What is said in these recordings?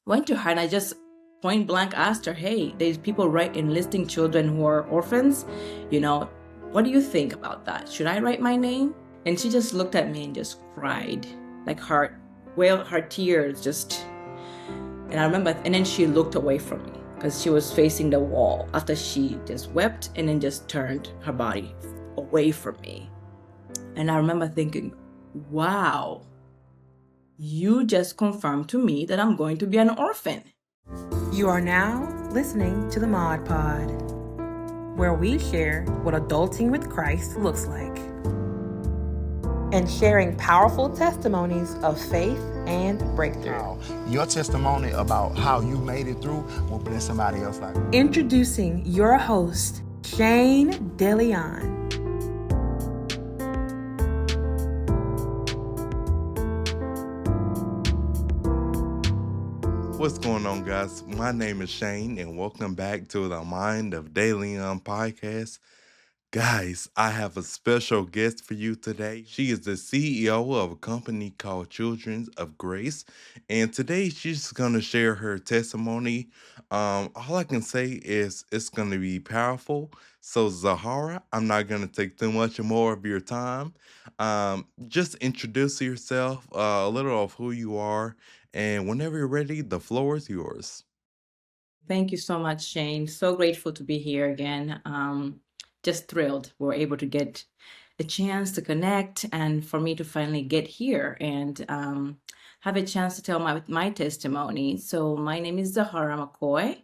went to her and I just point blank asked her, hey, there's people enlisting children who are orphans. You know, what do you think about that? Should I write my name? And she just looked at me and just cried, like her tears just. And I remember, and then she looked away from me because she was facing the wall after she just wept and then just turned her body away from me. And I remember thinking, wow, you just confirmed to me that I'm going to be an orphan. You are now listening to the Mod Pod, where we share what adulting with Christ looks like, and sharing powerful testimonies of faith and breakthrough. Your testimony about how you made it through will bless somebody else like that. Introducing your host, Shane DeLeon. What's going on, guys? My name is Shane, and welcome back to the Mind of DeLeon podcast. Guys, I have a special guest for you today. She is the CEO of a company called Children of Grace, and today she's going to share her testimony. All I can say is it's going to be powerful. So, Zahara, I'm not going to take too much more of your time. Just introduce yourself, a little of who you are, and whenever you're ready, the floor is yours. Thank you so much, Shane. So grateful to be here again. Just thrilled we're able to get a chance to connect and for me to finally get here and have a chance to tell my testimony. So my name is Zahara McCoy,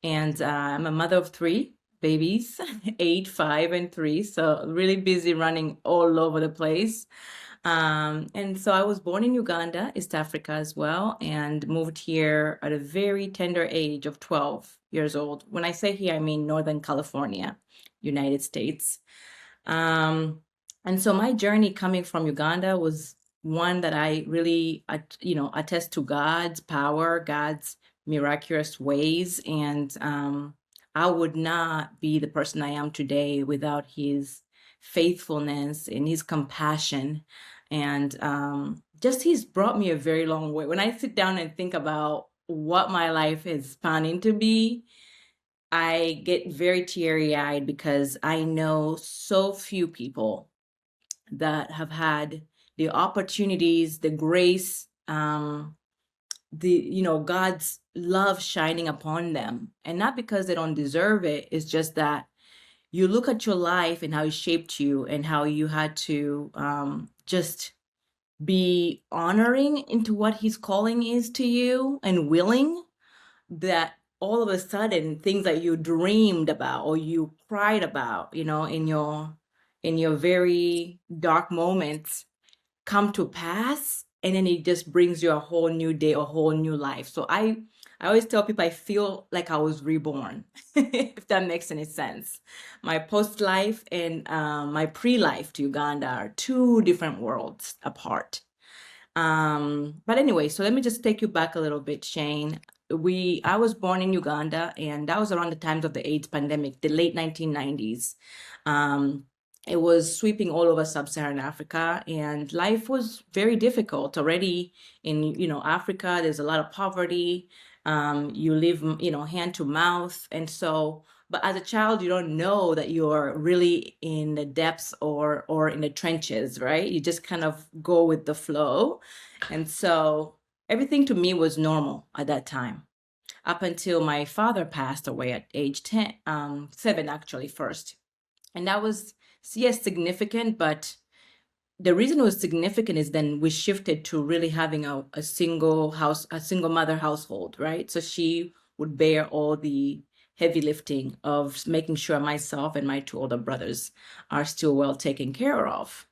and I'm a mother of 3 babies, 8, 5, and 3. So really busy running all over the place. And so I was born in Uganda, East Africa as well, and moved here at a very tender age of 12 years old. When I say here, I mean Northern California, United States. And so my journey coming from Uganda was one that I really, attest to God's power, God's miraculous ways. And I would not be the person I am today without his faithfulness and his compassion. And just he's brought me a very long way. When I sit down and think about what my life is planning to be, I get very teary-eyed because I know so few people that have had the opportunities, the grace, God's love shining upon them. And not because they don't deserve it, it's just that you look at your life and how it shaped you and how you had to just be honoring into what his calling is to you and willing that all of a sudden things that you dreamed about or you cried about, in your very dark moments come to pass, and then it just brings you a whole new day, a whole new life. So I always tell people I feel like I was reborn, if that makes any sense. My post-life and my pre-life to Uganda are 2 different worlds apart. But anyway, so let me just take you back a little bit, Shane. I was born in Uganda, and that was around the times of the AIDS pandemic, the late 1990s. It was sweeping all over sub-Saharan Africa, and life was very difficult already in, Africa. There's a lot of poverty. You live, hand to mouth. And so, but as a child, you don't know that you're really in the depths or in the trenches, right? You just kind of go with the flow. And so everything to me was normal at that time, up until my father passed away at age 7 actually first. And that was, yes, significant, but the reason it was significant is then we shifted to really having a single mother household, right? So she would bear all the heavy lifting of making sure myself and my 2 older brothers are still well taken care of.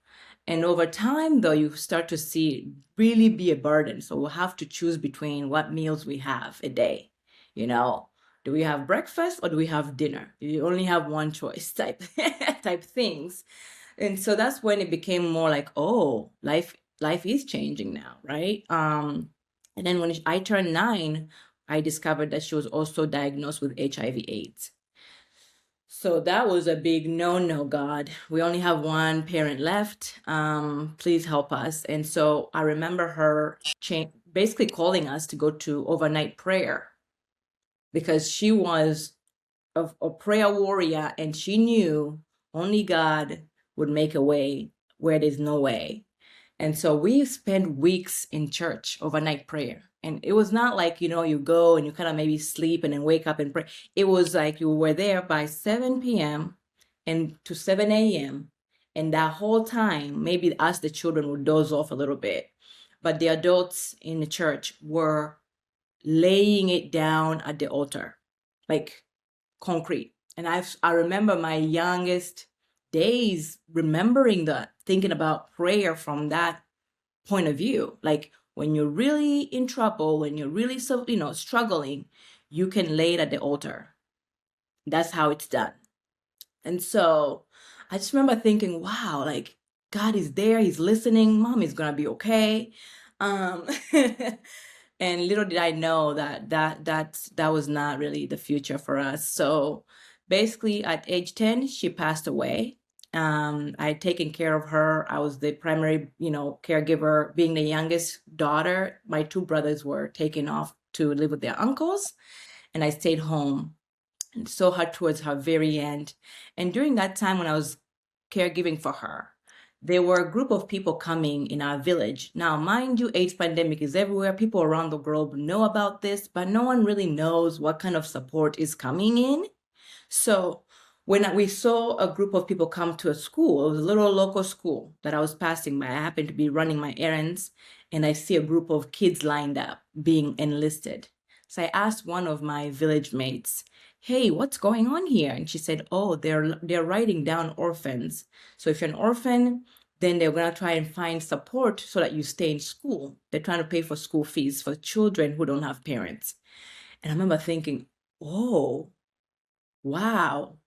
And over time, though, you start to see it really be a burden. So we'll have to choose between what meals we have a day. Do we have breakfast or do we have dinner? You only have one choice type things. And so that's when it became more like, oh, life is changing now, right? And then when I turned 9, I discovered that she was also diagnosed with HIV/AIDS. So that was a big no, God. We only have one parent left. Please help us. And so I remember her basically calling us to go to overnight prayer because she was a prayer warrior and she knew only God would make a way where there's no way. And so we spent weeks in church, overnight prayer. And it was not like, you go and you kind of maybe sleep and then wake up and pray. It was like you were there by 7 p.m. and to 7 a.m. And that whole time, maybe us, the children, would doze off a little bit. But the adults in the church were laying it down at the altar, like concrete. And I remember my youngest days remembering that, thinking about prayer from that point of view. Like when you're really in trouble, when you're really struggling, you can lay it at the altar. That's how it's done. And so I just remember thinking, wow, like God is there, he's listening, mom is gonna be okay. Um, and little did I know that was not really the future for us. So basically at age 10, she passed away. I had taken care of her. I was the primary, caregiver. Being the youngest daughter, my two brothers were taken off to live with their uncles, and I stayed home and saw her towards her very end. And during that time when I was caregiving for her, there were a group of people coming in our village. Now, mind you, AIDS pandemic is everywhere. People around the globe know about this, but no one really knows what kind of support is coming in. So when we saw a group of people come to a school, it was a little local school that I was passing by. I happened to be running my errands, and I see a group of kids lined up being enlisted. So I asked one of my village mates, hey, what's going on here? And she said, oh, they're writing down orphans. So if you're an orphan, then they're going to try and find support so that you stay in school. They're trying to pay for school fees for children who don't have parents. And I remember thinking, oh, wow.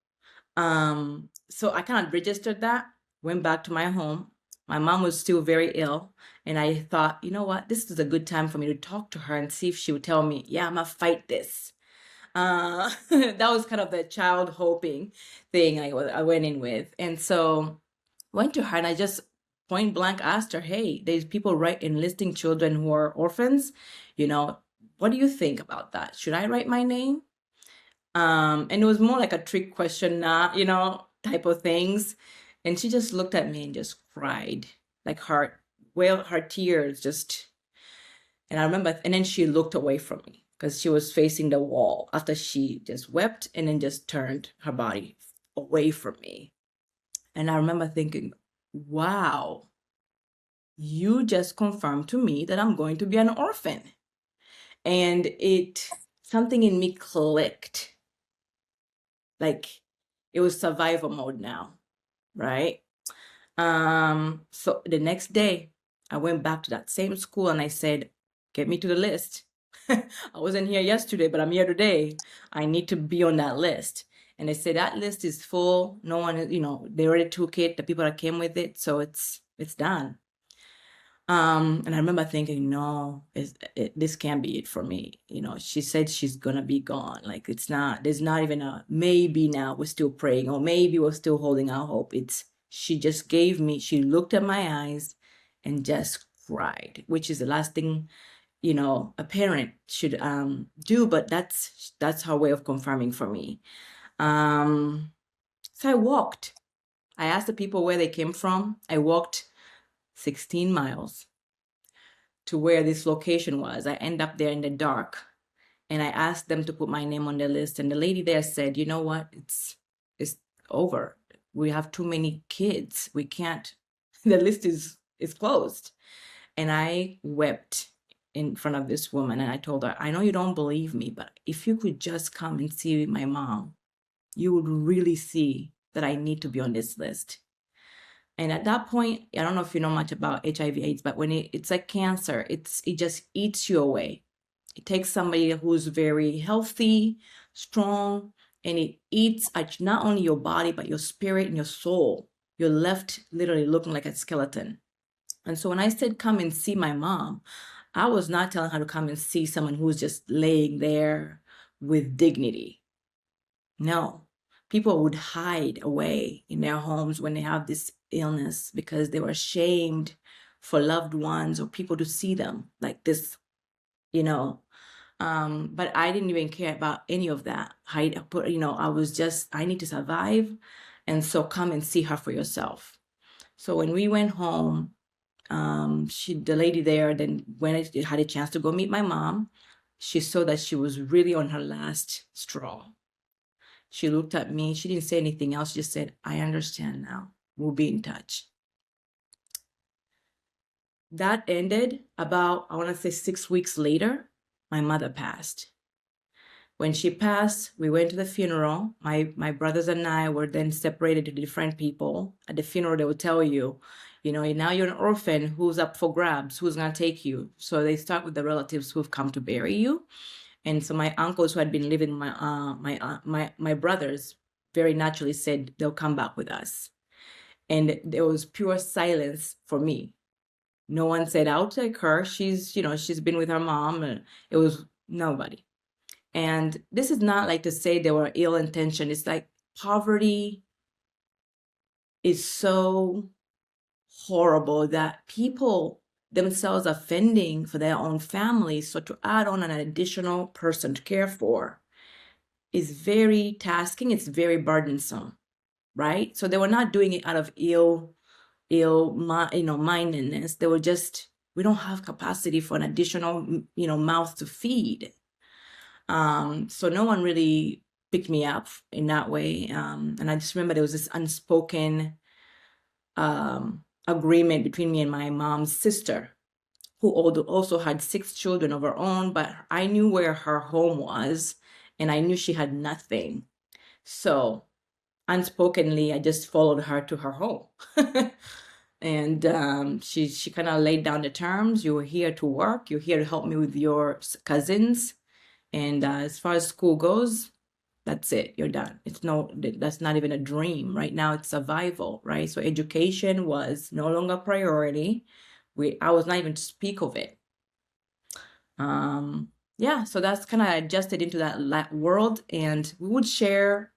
So I kind of registered that, went back to my home. My mom was still very ill. And I thought, you know what? This is a good time for me to talk to her and see if she would tell me, yeah, I'm going to fight this. That was kind of the child hoping thing I went in with. And so went to her and I just point blank asked her, hey, there's people enlisting children who are orphans. What do you think about that? Should I write my name? And it was more like a trick question, type of things. And she just looked at me and just cried, like her tears just. And I remember, and then she looked away from me because she was facing the wall after she just wept and then just turned her body away from me. And I remember thinking, wow, you just confirmed to me that I'm going to be an orphan. And something in me clicked. Like it was survival mode now, right? So the next day I went back to that same school and I said, get me to the list. I wasn't here yesterday, but I'm here today. I need to be on that list. And they said that list is full. No one, they already took it, the people that came with it. So it's done. And I remember thinking, no, this can't be it for me. She said she's gonna be gone. Like there's not even a maybe now we're still praying or maybe we're still holding our hope. She just she looked at my eyes and just cried, which is the last thing, a parent should do, but that's her way of confirming for me. So I walked. I asked the people where they came from. I walked 16 miles to where this location was. I end up there in the dark and I asked them to put my name on the list. And the lady there said, you know what? It's over. We have too many kids. We can't, the list is closed. And I wept in front of this woman and I told her, I know you don't believe me, but if you could just come and see my mom, you would really see that I need to be on this list. And at that point, I don't know if you know much about HIV/AIDS, but when it's like cancer, it just eats you away. It takes somebody who's very healthy, strong, and it eats at not only your body, but your spirit and your soul. You're left literally looking like a skeleton. And so when I said, come and see my mom, I was not telling her to come and see someone who's just laying there with dignity. No, people would hide away in their homes when they have this illness because they were ashamed for loved ones or people to see them like this you know. But I didn't even care about any of that. I was just, I need to survive. And so come and see her for yourself. So when we went home, the lady there, then when I had a chance to go meet my mom, she saw that she was really on her last straw. She looked at me. She didn't say anything else. She just said, I understand now. We'll be in touch. That ended about, I want to say 6 weeks later, my mother passed. When she passed, we went to the funeral. My brothers and I were then separated to different people. At the funeral, they would tell you, now you're an orphan. Who's up for grabs? Who's going to take you? So they start with the relatives who've come to bury you. And so my uncles who had been living with my brothers very naturally said they'll come back with us. And there was pure silence for me. No one said, I'll take her. She's been with her mom. And it was nobody. And this is not like to say they were ill intention. It's like poverty is so horrible that people themselves are fending for their own families. So to add on an additional person to care for is very tasking. It's very burdensome, right? So they were not doing it out of mindedness. They were just, we don't have capacity for an additional, mouth to feed. So no one really picked me up in that way. And I just remember there was this unspoken agreement between me and my mom's sister, who also had 6 children of her own, but I knew where her home was, and I knew she had nothing. So unspokenly, I just followed her to her home. And she kind of laid down the terms. You're here to work. You're here to help me with your cousins. And as far as school goes, that's it. You're done. That's not even a dream. Right now, it's survival, right? So education was no longer a priority. I was not even to speak of it. So that's kind of adjusted into that world. And we would share.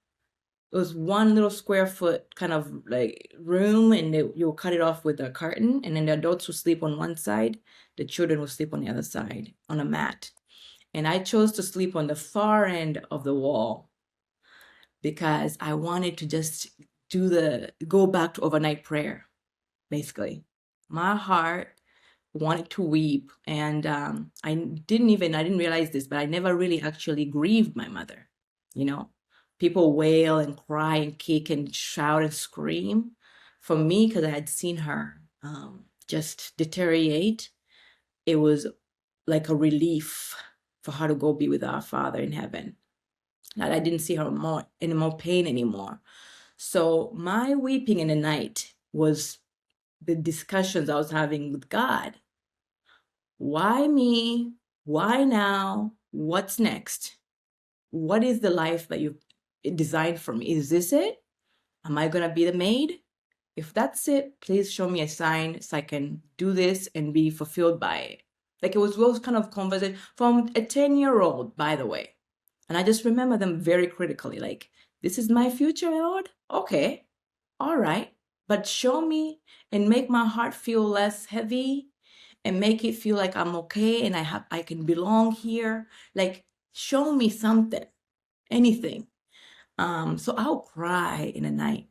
It was one little square foot kind of like room, and you would cut it off with a curtain, and then the adults would sleep on one side, the children would sleep on the other side on a mat. And I chose to sleep on the far end of the wall because I wanted to just go back to overnight prayer, basically. My heart wanted to weep. And I didn't realize this, but I never really actually grieved my mother. People wail and cry and kick and shout and scream. For me, because I had seen her just deteriorate, it was like a relief for her to go be with our Father in heaven. That I didn't see her in more pain anymore. So my weeping in the night was the discussions I was having with God. Why me? Why now? What's next? What is the life that you've designed for me? Is this it? Am I going to be the maid? If that's it, please show me a sign so I can do this and be fulfilled by it. Like it was those kind of conversation from a 10-year-old, by the way. And I just remember them very critically, like, this is my future, Lord? Okay, all right. But show me and make my heart feel less heavy and make it feel like I'm okay and I can belong here. Like, show me something, anything. So I'll cry in the night.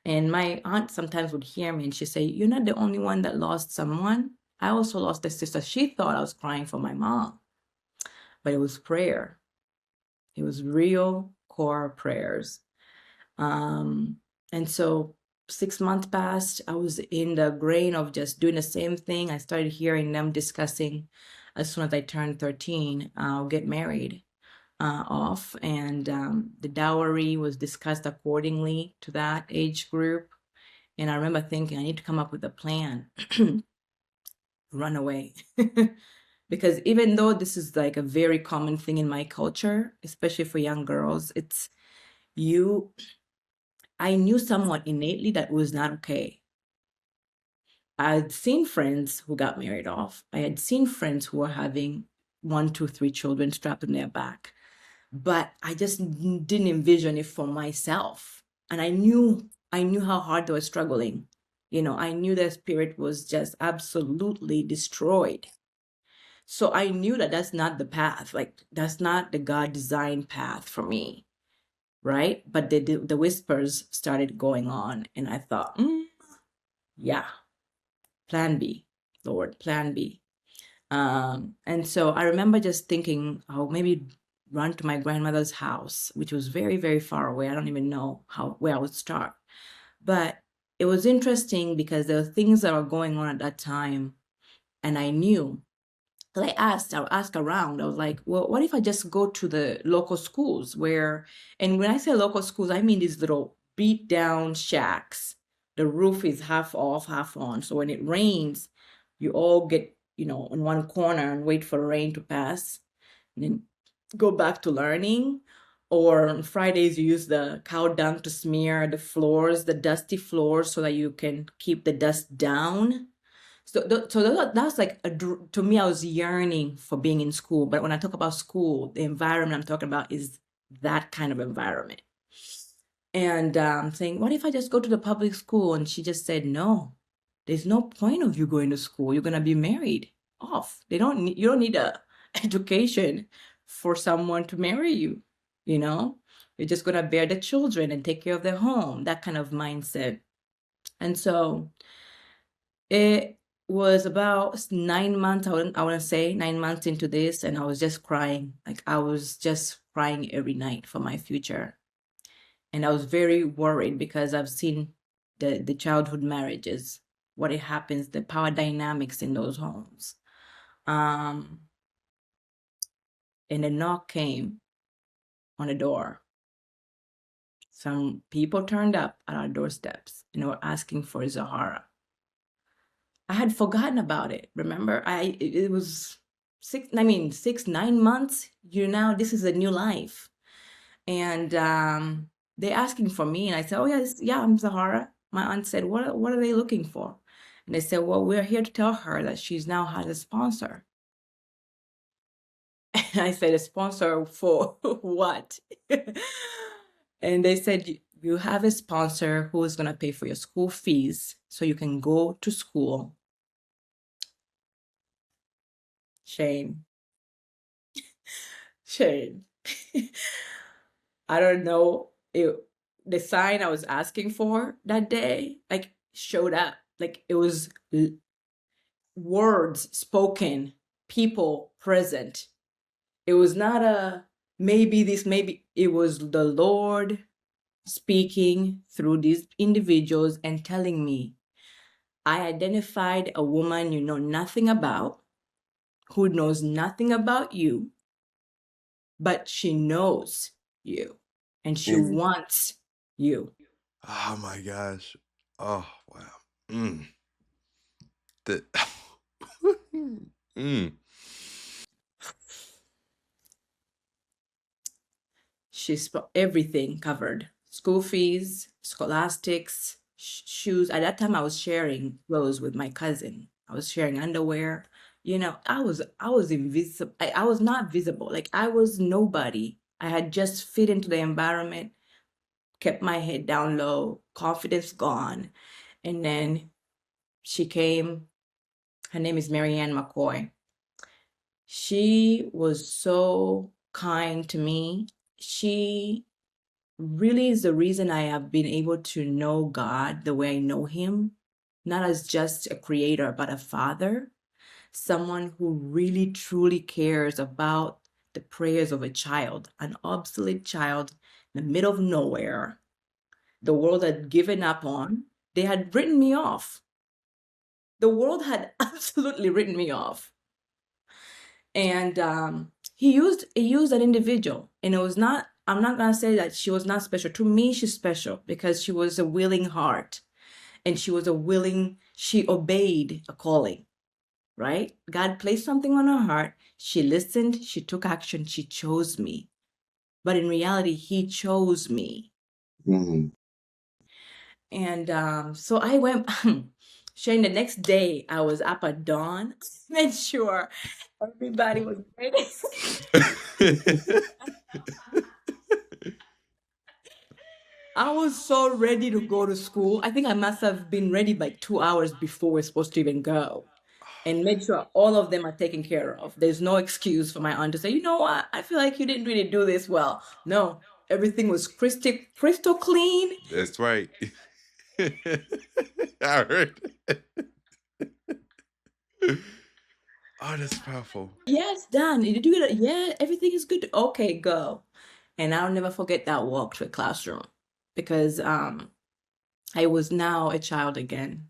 And my aunt sometimes would hear me and she'd say, you're not the only one that lost someone. I also lost a sister. She thought I was crying for my mom. But it was prayer. It was real core prayers. And so 6 months passed. I was in the grain of just doing the same thing. I started hearing them discussing, as soon as I turned 13, I'll get married off. And the dowry was discussed accordingly to that age group. And I remember thinking, I need to come up with a plan. Run away. Because even though this is like a very common thing in my culture, especially for young girls, I knew somewhat innately that was not okay. I had seen friends who got married off. I had seen friends who were having 1, 2, 3 children strapped on their back. But I just didn't envision it for myself. And I knew how hard they were struggling. I knew their spirit was just absolutely destroyed. So I knew that that's not the path. Like, that's not the God designed path for me, right? But the whispers started going on, and I thought, yeah, plan B, Lord, plan B. And so I remember just thinking, oh, maybe run to my grandmother's house, which was very, very far away. I don't even know where I would start. But it was interesting because there were things that were going on at that time, and I knew. Because I would ask around. I was like, well, what if I just go to the local schools and when I say local schools, I mean these little beat down shacks. The roof is half off, half on. So when it rains, you all get, in one corner and wait for rain to pass and then go back to learning. Or on Fridays, you use the cow dung to smear the floors, the dusty floors, so that you can keep the dust down. So, that's like to me, I was yearning for being in school. But when I talk about school, the environment I'm talking about is that kind of environment. And saying, what if I just go to the public school? And she just said, no, there's no point of you going to school. You're gonna be married off. You don't need a education for someone to marry you. You're just gonna bear the children and take care of their home. That kind of mindset. And so it was about 9 months, I want to say 9 months into this, and I was just crying. Like, I was just crying every night for my future. And I was very worried because I've seen the childhood marriages, what it happens, the power dynamics in those homes. And a knock came on the door. Some people turned up at our doorsteps and were asking for Zahara. I had forgotten about it. Remember, it was 6, 9 months. This is a new life. And they're asking for me. And I said, oh, yes, yeah, I'm Zahara. My aunt said, what are they looking for? And they said, well, we're here to tell her that she's now has a sponsor. And I said, a sponsor for what? And they said, you have a sponsor who is going to pay for your school fees so you can go to school. Shame. I don't know. The sign I was asking for that day, like, showed up. Like, it was words spoken, people present. It was not maybe. It was the Lord speaking through these individuals and telling me, I identified a woman you know nothing about, who knows nothing about you, but she knows you and she wants you. Oh my gosh. Oh wow. The mm. She's everything covered: school fees, scholastics, shoes. At that time, I was sharing clothes with my cousin. I was sharing underwear. I was invisible. I was not visible. Like, I was nobody. I had just fit into the environment, kept my head down low, confidence gone. And then she came. Her name is Marianne McCoy. She was so kind to me. She really is the reason I have been able to know God the way I know him, not as just a creator, but a father, someone who really truly cares about the prayers of a child, an obsolete child in the middle of nowhere. The world had given up on. They had written me off. The world had absolutely written me off. And he used an individual, and it was not. I'm not gonna say that she was not special. To me, she's special because she was a willing heart, and she obeyed a calling. Right? God placed something on her heart. She listened. She took action. She chose me. But in reality, he chose me. And so I went. Shane, the next day, I was up at dawn, made sure everybody was ready. I was so ready to go to school. I think I must have been ready by 2 hours before we're supposed to even go. and make sure all of them are taken care of. There's no excuse for my aunt to say, you know what, I feel like you didn't really do this well. No, everything was crystal clean. That's right. I heard. Oh, that's powerful. Yes, done. Did you get it? Yeah, everything is good. Okay, go. And I'll never forget that walk to a classroom because I was now a child again.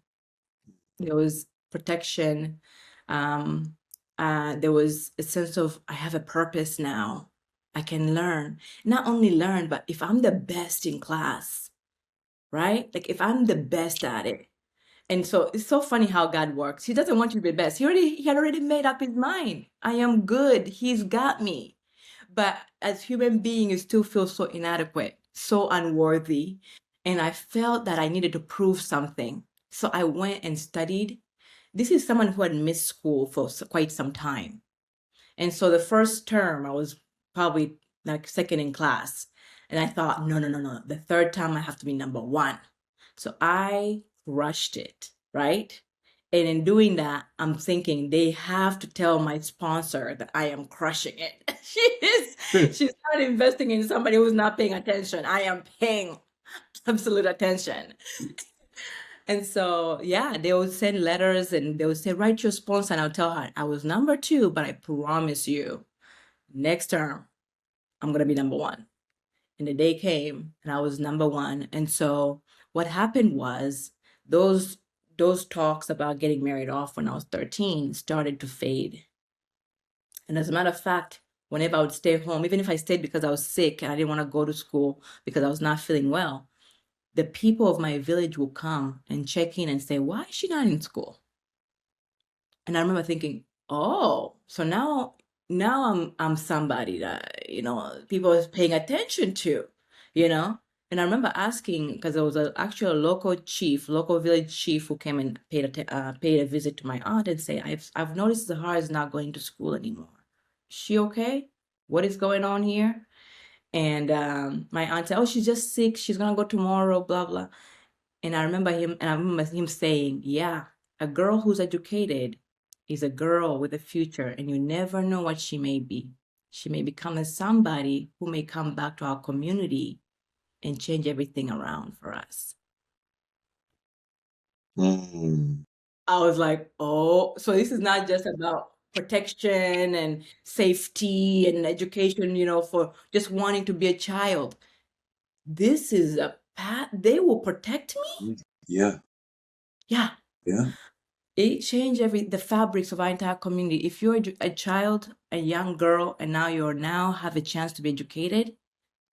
There was protection. Um, there was a sense of I have a purpose now. I can learn. Not only learn, but if I'm the best in class, right? Like if I'm the best at it. And so it's so funny how God works. He doesn't want you to be the best. He had already made up his mind. I am good. He's got me. But as human being, you still feel so inadequate, so unworthy. And I felt that I needed to prove something. So I went and studied. This is someone who had missed school for quite some time. And so the first term, I was probably like second in class. And I thought, no, no, no, no. The third time, I have to be number one. So I rushed it, right? And in doing that, I'm thinking they have to tell my sponsor that I am crushing it. She's not investing in somebody who's not paying attention. I am paying absolute attention. And so, yeah, they would send letters and they would say, write your sponsor. And I'll tell her, I was number two, but I promise you, next term, I'm going to be number one. And the day came and I was number one. And so what happened was those talks about getting married off when I was 13 started to fade. And as a matter of fact, whenever I would stay home, even if I stayed because I was sick and I didn't want to go to school because I was not feeling well, the people of my village would come and check in and say, why is she not in school? And I remember thinking, oh, so now I'm somebody that, people is paying attention to, you know? And I remember asking, because there was actually a local village chief who came and paid a visit to my aunt and say, I've noticed Zahara is not going to school anymore. Is she okay? What is going on here? And my aunt said, oh, she's just sick. She's gonna go tomorrow, blah, blah. And I remember him saying, yeah, a girl who's educated is a girl with a future, and you never know what she may be. She may become somebody who may come back to our community and change everything around for us. I was like, oh, so this is not just about protection and safety and education, for just wanting to be a child. This is a path. They will protect me. Yeah. Yeah. Yeah. It changed the fabrics of our entire community. If you're a child, a young girl, and now have a chance to be educated,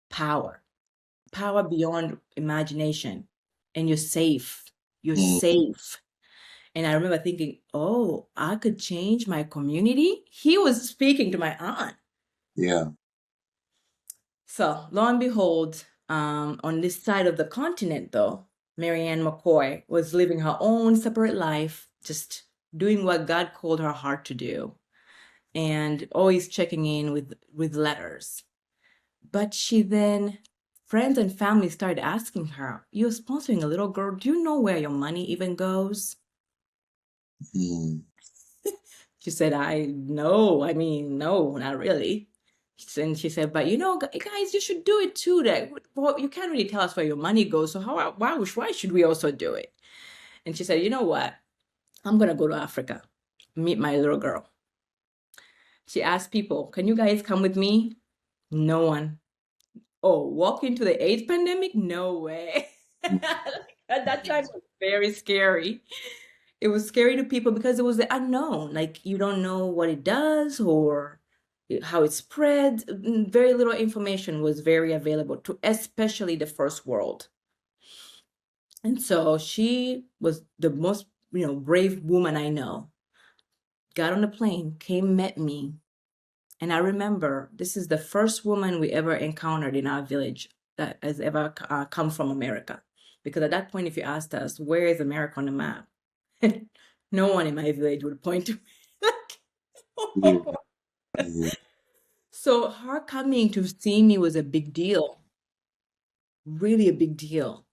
power beyond imagination, and you're safe. You're safe. And I remember thinking, oh, I could change my community. He was speaking to my aunt. Yeah. So lo and behold, on this side of the continent, though, Marianne McCoy was living her own separate life, just doing what God called her heart to do, and always checking in with letters. But friends and family started asking her, you're sponsoring a little girl. Do you know where your money even goes? She said, no, not really. And she said, but guys, you should do it too. Well, you can't really tell us where your money goes. So why should we also do it? And she said, you know what? I'm going to go to Africa, meet my little girl. She asked people, can you guys come with me? No one. Oh, walk into the AIDS pandemic? No way. At that time, it was very scary. It was scary to people because it was the unknown. Like, you don't know what it does or how it spreads. Very little information was very available to especially the first world. And so she was the most, brave woman I know. Got on the plane, came, met me. And I remember this is the first woman we ever encountered in our village that has ever come from America. Because at that point, if you asked us, where is America on the map? No one in my village would point to me. So her coming to see me was a big deal, really a big deal.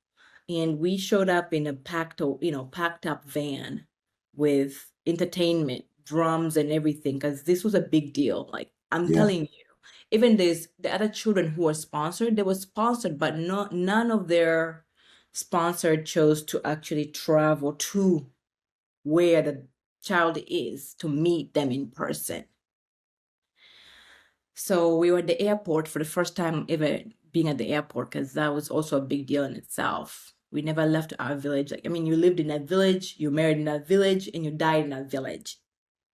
And we showed up in a packed up van with entertainment, drums and everything, because this was a big deal. Like, I'm Yeah. telling you, even the other children who were sponsored, they were sponsored, but none of their sponsored chose to actually travel to where the child is to meet them in person. So we were at the airport for the first time ever being at the airport, because that was also a big deal in itself. We never left our village. Like, I mean, you lived in that village, you married in that village, and you died in that village,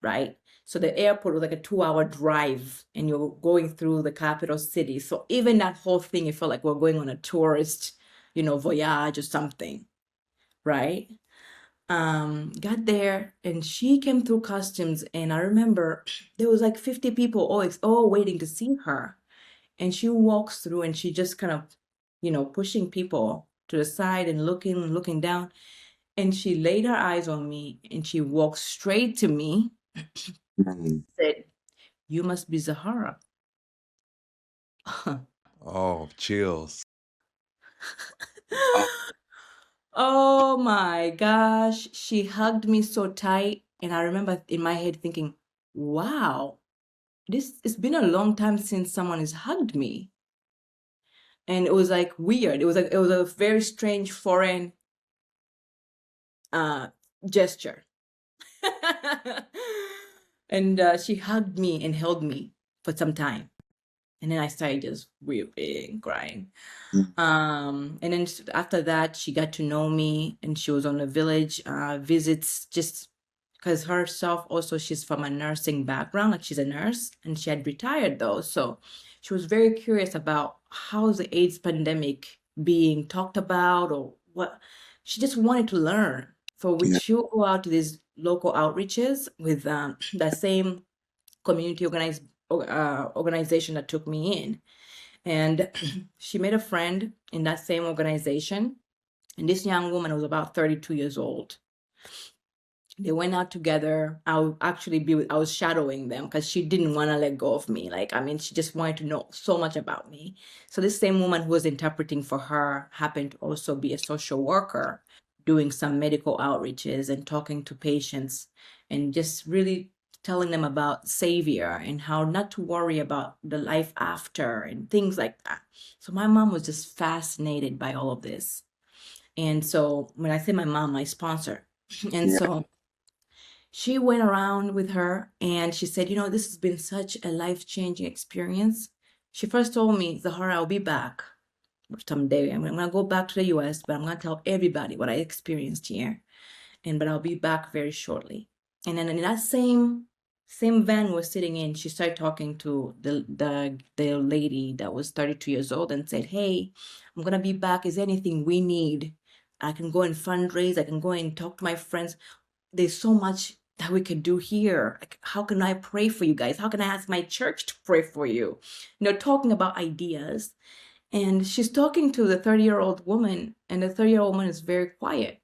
right? So the airport was like a 2-hour drive, and you're going through the capital city. So even that whole thing, it felt like we're going on a tourist, voyage or something, right? Got there, and she came through customs, and I remember there was like 50 people all waiting to see her. And she walks through, and she just kind of, pushing people to the side and looking down. And she laid her eyes on me, and she walked straight to me, Mm. said, "You must be Zahara." Oh, chills. Oh, Oh my gosh. She hugged me so tight. And I remember in my head thinking, wow, it's been a long time since someone has hugged me. And it was like weird. It was a very strange foreign gesture. And she hugged me and held me for some time. And then I started just weeping, crying. mm, And then after that, she got to know me, and she was on the village visits, just because herself also, she's from a nursing background, like she's a nurse, and she had retired though. So she was very curious about how's the AIDS pandemic being talked about, or what. She just wanted to learn. For which yeah. she'll go out to these local outreaches with that same community organization that took me in. And she made a friend in that same organization. And this young woman was about 32 years old. They went out together. I was shadowing them because she didn't want to let go of me. Like, I mean, she just wanted to know so much about me. So this same woman who was interpreting for her happened to also be a social worker, doing some medical outreaches and talking to patients and just really telling them about Savior and how not to worry about the life after and things like that. So my mom was just fascinated by all of this. And so when I say my mom, my sponsor. And Yeah. so she went around with her, and she said, this has been such a life-changing experience. She first told me, "Zahara, I'll be back someday. I'm going to go back to the US, but I'm going to tell everybody what I experienced here. But I'll be back very shortly." And then in that same van we're sitting in, she started talking to the lady that was 32 years old and said, "Hey, I'm going to be back. Is there anything we need? I can go and fundraise. I can go and talk to my friends. There's so much that we could do here. Like, how can I pray for you guys? How can I ask my church to pray for you?" Talking about ideas. And she's talking to the 30-year-old woman, and the 30-year-old woman is very quiet,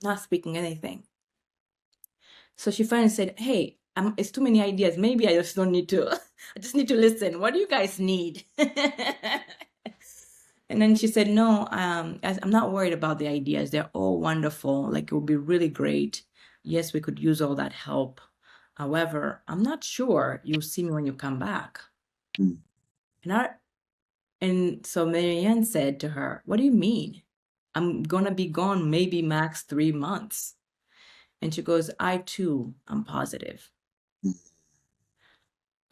not speaking anything. So she finally said, "Hey, it's too many ideas. Maybe I just don't need to, I just need to listen. What do you guys need?" And then she said, "No, I'm not worried about the ideas. They're all wonderful. Like, it would be really great. Yes, we could use all that help. However, I'm not sure you'll see me when you come back." Mm. And so Marianne said to her, "What do you mean? I'm gonna be gone maybe max 3 months." And she goes, "I too am positive."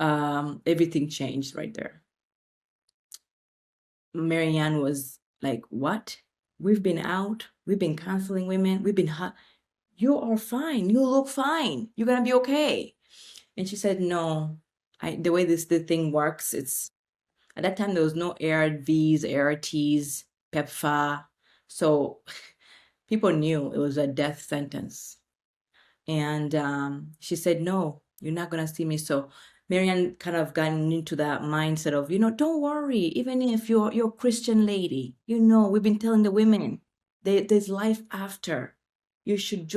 Everything changed right there. Marianne was like, "What? We've been out. We've been counseling women. You are fine. You look fine. You're gonna be okay." And she said, "No, the way the thing works, it's at that time there was no ARVs, ARTs, PEPFAR, so people knew it was a death sentence." And she said, "No, you're not gonna see me." So Marianne kind of gotten into that mindset of, "Don't worry, even if you're a Christian lady, we've been telling the women there's life after. You should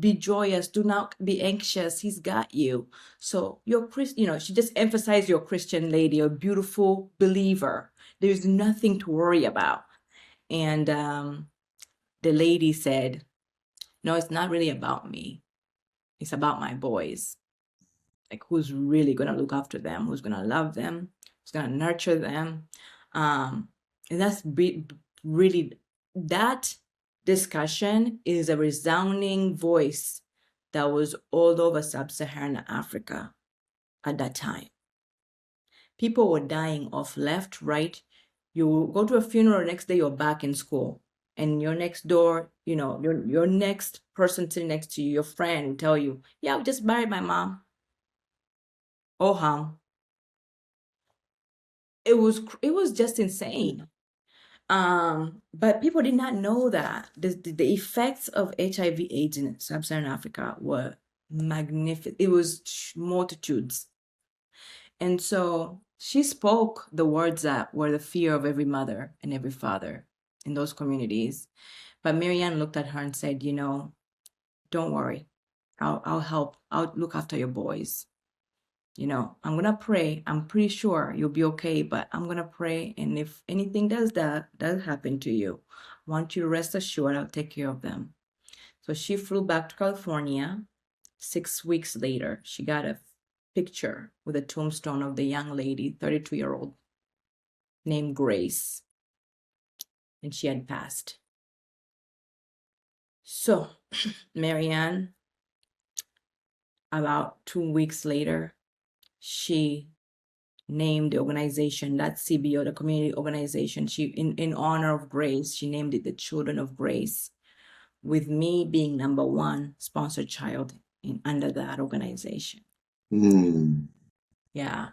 be joyous. Do not be anxious. He's got you." So you're Christian, she just emphasized you're a Christian lady, a beautiful believer. There's nothing to worry about. And the lady said, "No, it's not really about me. It's about my boys. Like, who's really going to look after them, who's going to love them, who's going to nurture them. And that's really, that discussion is a resounding voice that was all over sub-Saharan Africa at that time. People were dying off left, right. You go to a funeral, next day you're back in school. And your next door, you know, your next person sitting next to you, your friend, will tell you, yeah, I just buried my mom. Oh, how? It was just insane. But people did not know that the effects of HIV/AIDS in sub-Saharan Africa were magnificent. It was multitudes. And so she spoke the words that were the fear of every mother and every father in those communities. But Marianne looked at her and said, you know, don't worry. I'll help. I'll look after your boys. You know, I'm going to pray. I'm pretty sure you'll be okay, but I'm going to pray. And if anything does happen to you, I want you to rest assured I'll take care of them. So she flew back to California. 6 weeks later, she got a picture with a tombstone of the young lady, 32-year-old, named Grace. And she had passed. So Marianne, about 2 weeks later, she named the organization, that CBO, the community organization, she in honor of Grace, she named it the Children of Grace, with me being number one sponsored child under that organization. Yeah.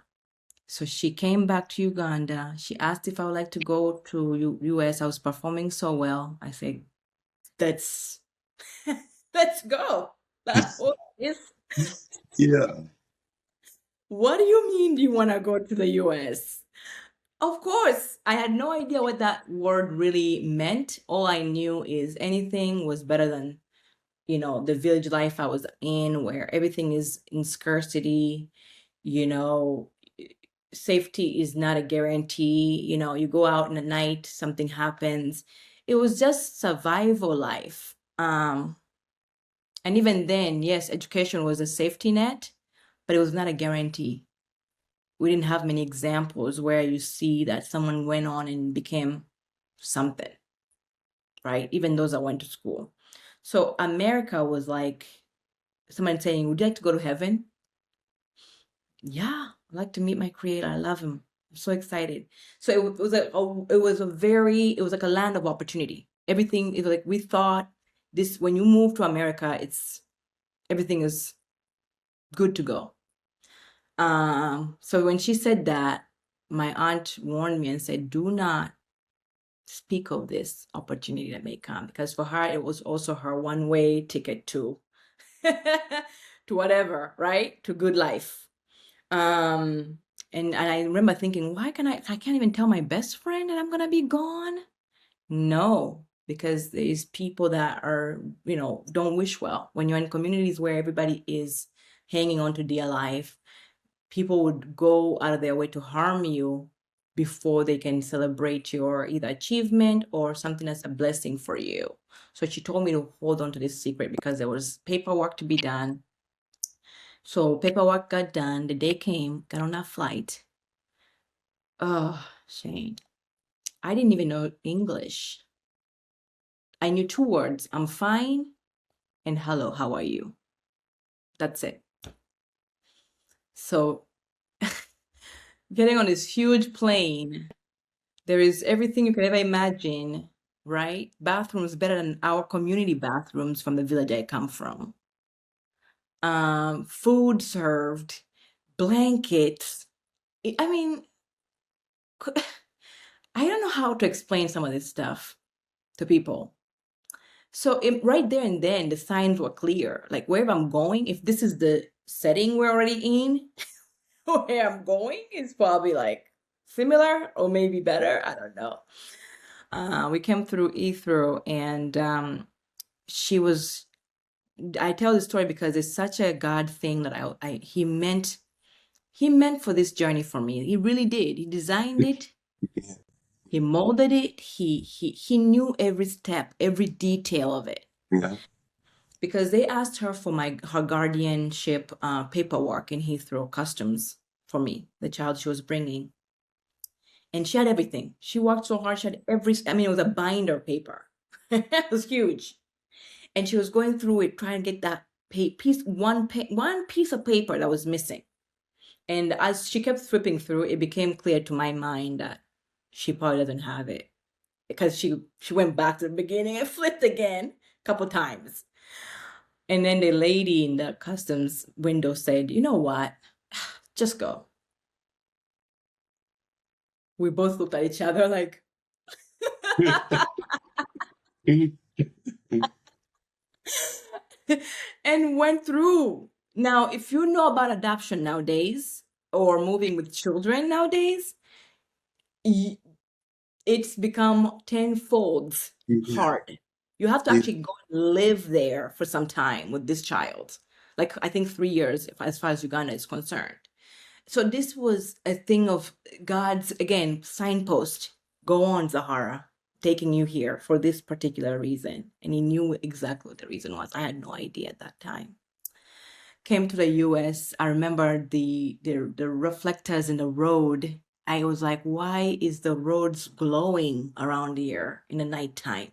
So she came back to Uganda. She asked if I would like to go to US. I was performing so well. I said, let's go. That's all it is. Yeah. What do you mean do you want to go to the US? Of course, I had no idea what that word really meant. All I knew is anything was better than, you know, the village life I was in, where everything is in scarcity, you know, safety is not a guarantee. You know, you go out in the night, something happens. It was just survival life. And even then, yes, education was a safety net, but it was not a guarantee. We didn't have many examples where you see that someone went on and became something, right? Even those that went to school. So America was like someone saying, would you like to go to heaven? Yeah, I'd like to meet my creator. I love him. I'm so excited. So it was like a land of opportunity. Everything is like, we thought this, when you move to America, everything is good to go. So when she said that, my aunt warned me and said, do not speak of this opportunity that may come, because for her, it was also her one-way ticket to to whatever, right? To good life. And I remember thinking, why can I can't even tell my best friend that I'm gonna be gone? No, because there's people that are, you know, don't wish well. When you're in communities where everybody is hanging on to their life, people would go out of their way to harm you before they can celebrate your either achievement or something that's a blessing for you. So she told me to hold on to this secret because there was paperwork to be done. So paperwork got done. The day came, got on that flight. Oh, Shane, I didn't even know English. I knew 2 words. I'm fine and hello, how are you? That's it. So getting on this huge plane, there is everything you could ever imagine, right? Bathrooms better than our community bathrooms from the village I come from. Food served, blankets. I mean, I don't know how to explain some of this stuff to people. So right there and then, the signs were clear. Like, wherever I'm going, if this is the setting we're already in, where I'm going is probably like similar or maybe better. I don't know. We came through Heathrow, and I tell this story because it's such a God thing that he meant for this journey for me. He really did. He designed it. He molded it. He knew every step, every detail of it. Yeah. because they asked her for her guardianship paperwork in Heathrow Customs for me, the child she was bringing. And she had everything. She worked so hard. She had it was a binder paper. It was huge. And she was going through it, trying to get that one piece of paper that was missing. And as she kept flipping through, it became clear to my mind that she probably doesn't have it, because she went back to the beginning and flipped again a couple times. And then the lady in the customs window said, "You know what? Just go." We both looked at each other like, and went through. Now, if you know about adoption nowadays or moving with children nowadays, it's become tenfold hard. You have to actually go and live there for some time with this child. Like, I think 3 years, as far as Uganda is concerned. So this was a thing of God's, again, signpost. Go on, Zahara, taking you here for this particular reason. And he knew exactly what the reason was. I had no idea at that time. Came to the US. I remember the reflectors in the road. I was like, why is the roads glowing around here in the nighttime?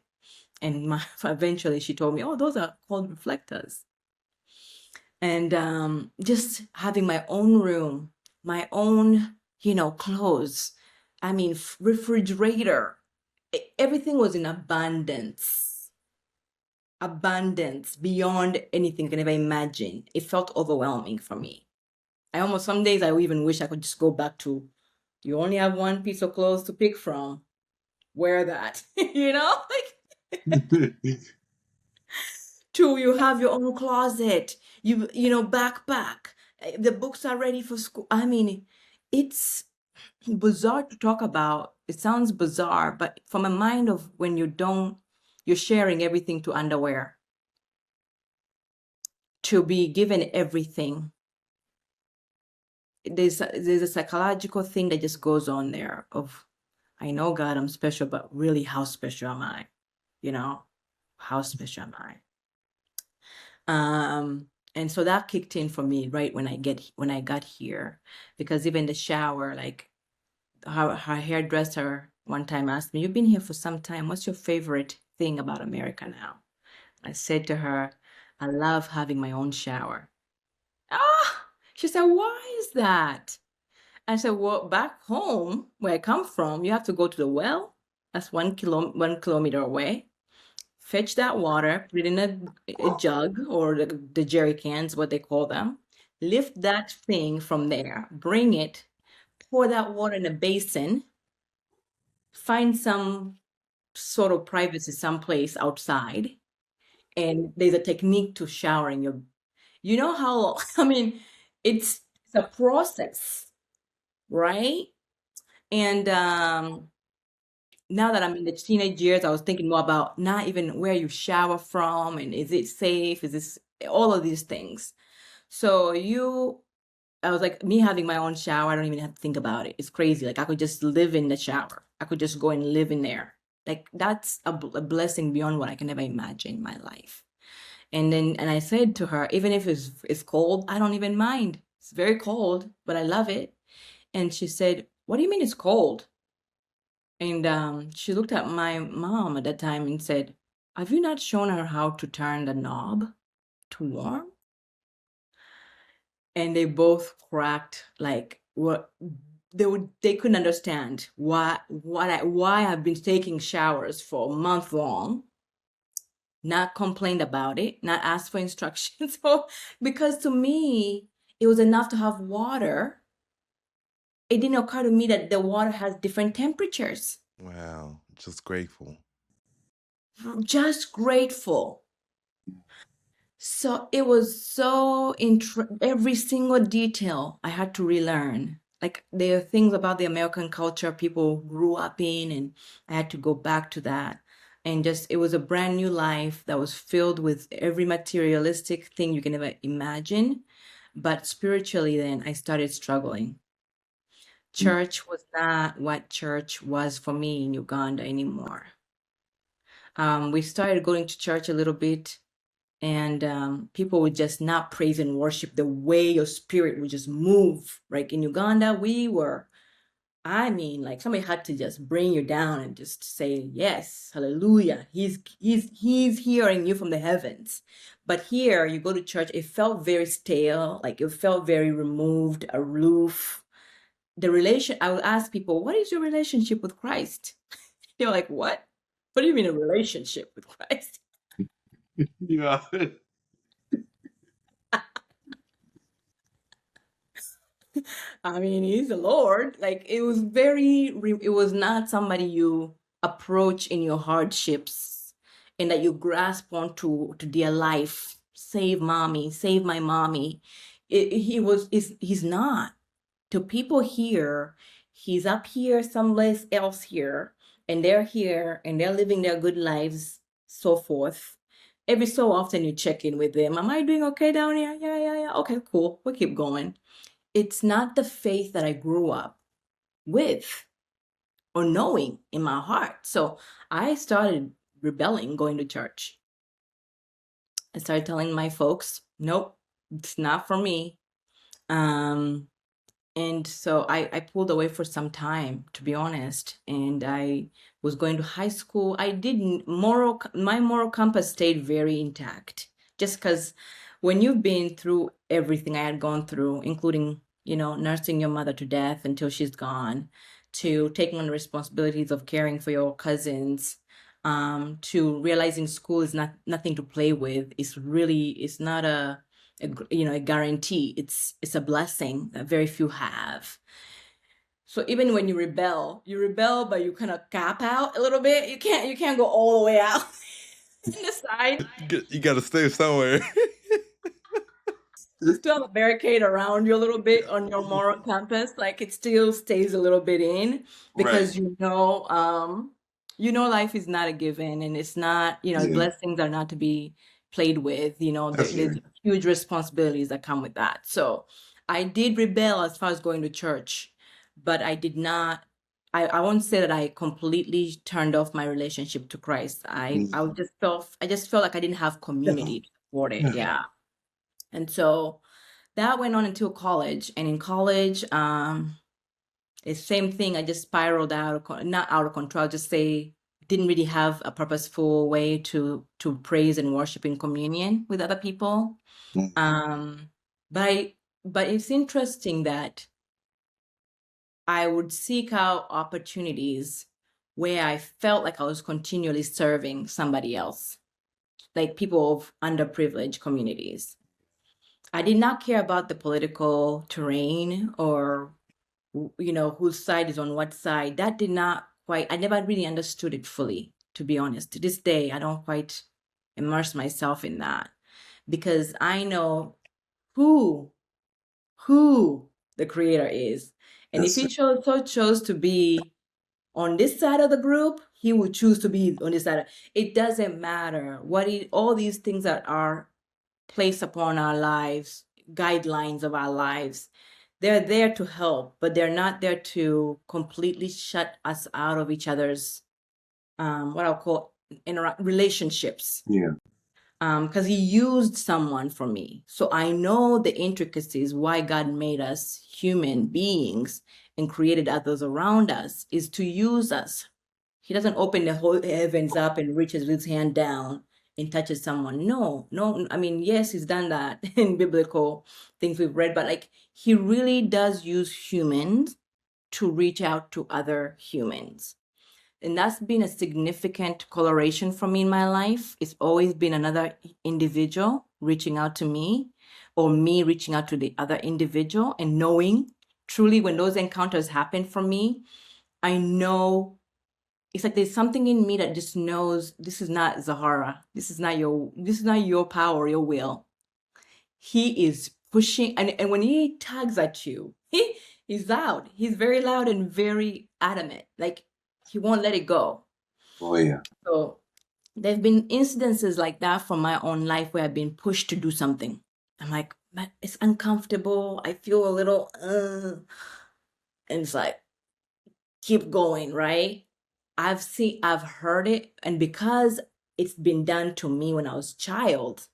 And eventually she told me, oh, those are called reflectors. And just having my own room, my own, clothes. I mean, refrigerator. Everything was in abundance. Abundance beyond anything I can ever imagine. It felt overwhelming for me. Some days I even wish I could just go back to, you only have one piece of clothes to pick from. Wear that, Two, you have your own closet, backpack. The books are ready for school. I mean, it's bizarre to talk about. It sounds bizarre, but from a mind of when you're sharing everything to underwear, to be given everything. There's a psychological thing that just goes on there of, I know, God, I'm special, but really, how special am I? How special am I? And so that kicked in for me right when I got here, because even the shower, like her hairdresser one time asked me, "You've been here for some time. What's your favorite thing about America now?" I said to her, "I love having my own shower." Ah, she said, "Why is that?" I said, "Well, back home where I come from, you have to go to the well. That's 1 kilometer away. Fetch that water, put it in a jug or the jerry cans, what they call them. Lift that thing from there, bring it, pour that water in a basin, find some sort of privacy someplace outside, and there's a technique to showering your, how, I mean, it's a process, right? And now that I'm in the teenage years, I was thinking more about not even where you shower from and is it safe? Is this all of these things? So I was like, me having my own shower, I don't even have to think about it. It's crazy. Like, I could just live in the shower. I could just go and live in there. Like, that's a blessing beyond what I can ever imagine in my life. And I said to her, even if it's cold, I don't even mind. It's very cold, but I love it. And she said, "What do you mean it's cold?" And she looked at my mom at that time and said, "Have you not shown her how to turn the knob to warm?" And they both cracked, like, what they couldn't understand why I've been taking showers for a month long, not complained about it, not asked for instructions. So, because to me, it was enough to have water. It didn't occur to me that the water has different temperatures. Wow, just grateful. Just grateful. So it was so every single detail I had to relearn. Like, there are things about the American culture people grew up in, and I had to go back to that. And just, it was a brand new life that was filled with every materialistic thing you can ever imagine. But spiritually, then I started struggling. Church was not what church was for me in Uganda anymore. We started going to church a little bit, and people would just not praise and worship the way your spirit would just move. Like in Uganda, like somebody had to just bring you down and just say, yes, hallelujah. He's hearing you from the heavens. But here you go to church, it felt very stale, like it felt very removed, aloof. I would ask people, what is your relationship with Christ? They're like, what? What do you mean a relationship with Christ? Yeah. I mean, he's the Lord. Like it was not somebody you approach in your hardships and that you grasp onto to their life. Save mommy, save my mommy. He's not. To people here, he's up here, someplace else here, and they're here and they're living their good lives, so forth. Every so often you check in with them. Am I doing okay down here? Yeah, yeah, yeah. Okay, cool. We'll keep going. It's not the faith that I grew up with or knowing in my heart. So I started rebelling, going to church. I started telling my folks, nope, it's not for me. And so I pulled away for some time, to be honest. And I was going to high school. My moral compass stayed very intact. Just because when you've been through everything I had gone through, including, nursing your mother to death until she's gone, to taking on the responsibilities of caring for your cousins, to realizing school is nothing to play with. It's not a guarantee. It's a blessing that very few have. So even when you rebel, but you kind of cap out a little bit. You can't go all the way out in the side. You got to stay somewhere. You still have a barricade around you a little bit on your moral compass. Like it still stays a little bit in because life is not a given, and it's not, blessings are not to be played with. There's huge responsibilities that come with that. So I did rebel as far as going to church, but I did not. I won't say that I completely turned off my relationship to Christ. I just felt like I didn't have community to support it. Yeah. And so that went on until college. And in college, it's same thing. I just spiraled not out of control, just say didn't really have a purposeful way to praise and worship in communion with other people. But it's interesting that I would seek out opportunities where I felt like I was continually serving somebody else, like people of underprivileged communities. I did not care about the political terrain or, whose side is on what side. That did not quite, I never really understood it fully, to be honest. To this day, I don't quite immerse myself in that because I know who the creator is. And if he chose to be on this side of the group, he would choose to be on this side. It doesn't matter all these things that are placed upon our lives, guidelines of our lives. They're there to help, but they're not there to completely shut us out of each other's, what I'll call relationships. Yeah. Because he used someone for me. So I know the intricacies why God made us human beings and created others around us is to use us. He doesn't open the whole heavens up and reaches his hand down and touches someone. No. I mean, yes, he's done that in biblical things we've read, but like he really does use humans to reach out to other humans. And that's been a significant coloration for me in my life. It's always been another individual reaching out to me or me reaching out to the other individual and knowing truly when those encounters happen for me, I know it's like there's something in me that just knows this is not Zahara. This is not your power, your will. He is pushing, and when he tugs at you, he's loud. He's very loud and very adamant. Like he won't let it go. Oh yeah. So there've been incidences like that from my own life where I've been pushed to do something. I'm like, but it's uncomfortable. I feel a little, and it's like, keep going, right? I've heard it, and because it's been done to me when I was a child,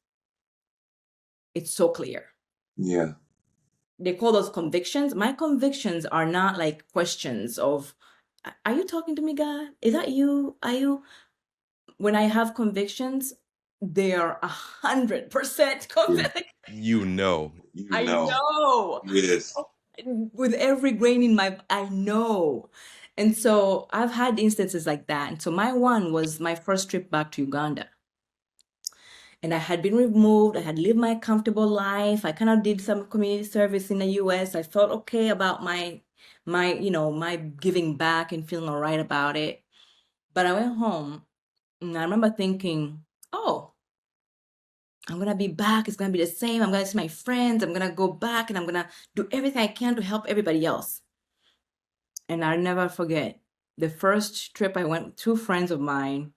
it's so clear. Yeah. They call those convictions. My convictions are not like questions of, are you talking to me, God? Is that you? Are you? When I have convictions, they are 100% conviction. You know. I know. Yes. With every grain in my, I know. And so I've had instances like that. And so my one was my first trip back to Uganda. And I had been removed. I had lived my comfortable life. I kind of did some community service in the US. I felt okay about my giving back and feeling all right about it. But I went home and I remember thinking, oh, I'm gonna be back. It's gonna be the same. I'm gonna see my friends. I'm gonna go back and I'm gonna do everything I can to help everybody else. And I'll never forget the first trip I went with two friends of mine.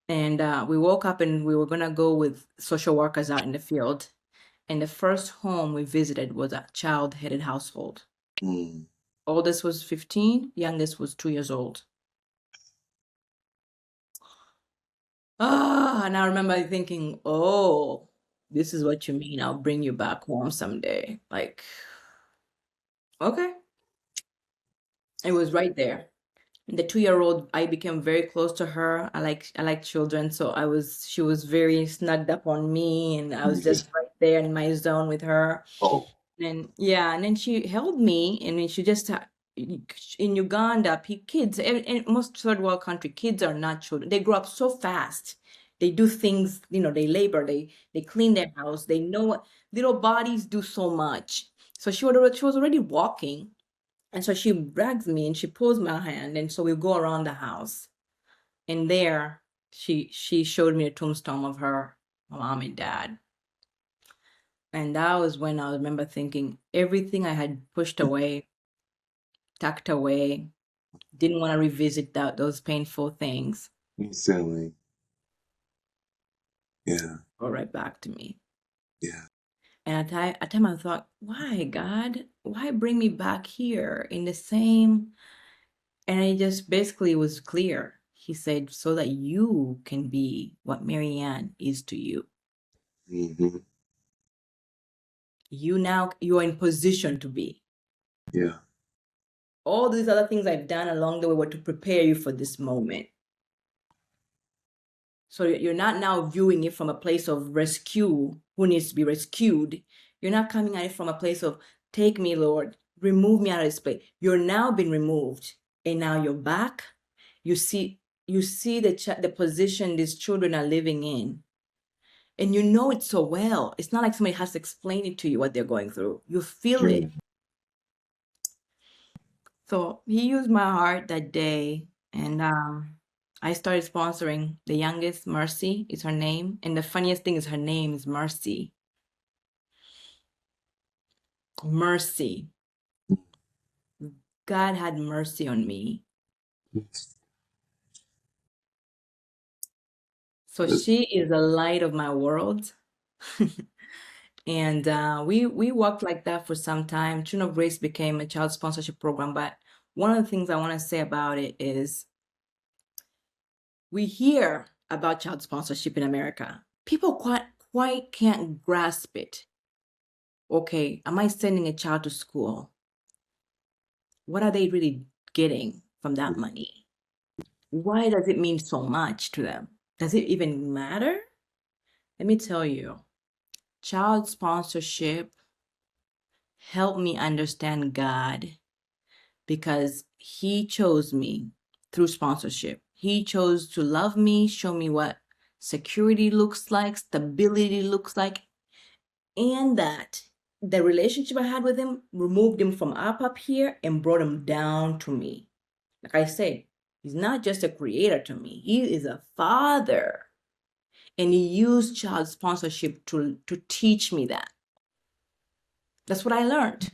And we woke up and we were gonna go with social workers out in the field. And the first home we visited was a child-headed household. Mm. Oldest was 15, youngest was 2 years old. And I remember thinking, oh, this is what you mean. I'll bring you back home someday. Like, okay. It was right there. The 2-year-old, I became very close to her. I like children, so she was very snugged up on me, and I was just right there in my zone with her. Oh. And yeah, and then she held me, and then she just in Uganda, kids, in most third world country, kids are not children. They grow up so fast. They do things, they labor, they clean their house, they know what little bodies do so much. So she was already walking. And so she drags me and she pulls my hand, and so we go around the house. And there she showed me a tombstone of her mom and dad. And that was when I remember thinking everything I had pushed away, tucked away, didn't want to revisit those painful things. Instantly. Yeah. Go right back to me. Yeah. And at the time I thought, why, God? Why bring me back here in the same? And it just basically was clear. He said, so that you can be what Marianne is to you. Mm-hmm. You're in position to be. Yeah. All these other things I've done along the way were to prepare you for this moment. So you're not now viewing it from a place of rescue, who needs to be rescued. You're not coming at it from a place of, take me, Lord, remove me out of this place. You're now been removed, and now you're back. You see the position these children are living in. And you know it so well. It's not like somebody has to explain it to you what they're going through. You feel it. So he used my heart that day, and I started sponsoring the youngest. Mercy is her name. And the funniest thing is her name is Mercy. Mercy. God had mercy on me. So she is the light of my world. And we worked like that for some time. Children of Grace became a child sponsorship program. But one of the things I want to say about it is we hear about child sponsorship in America. People quite can't grasp it. Okay, am I sending a child to school? What are they really getting from that money? Why does it mean so much to them? Does it even matter? Let me tell you, child sponsorship helped me understand God, because he chose me through sponsorship. He chose to love me, show me what security looks like, stability looks like, and that the relationship I had with him removed him from up here and brought him down to me. Like I said, he's not just a creator to me. He is a father. And he used child sponsorship to teach me that. That's what I learned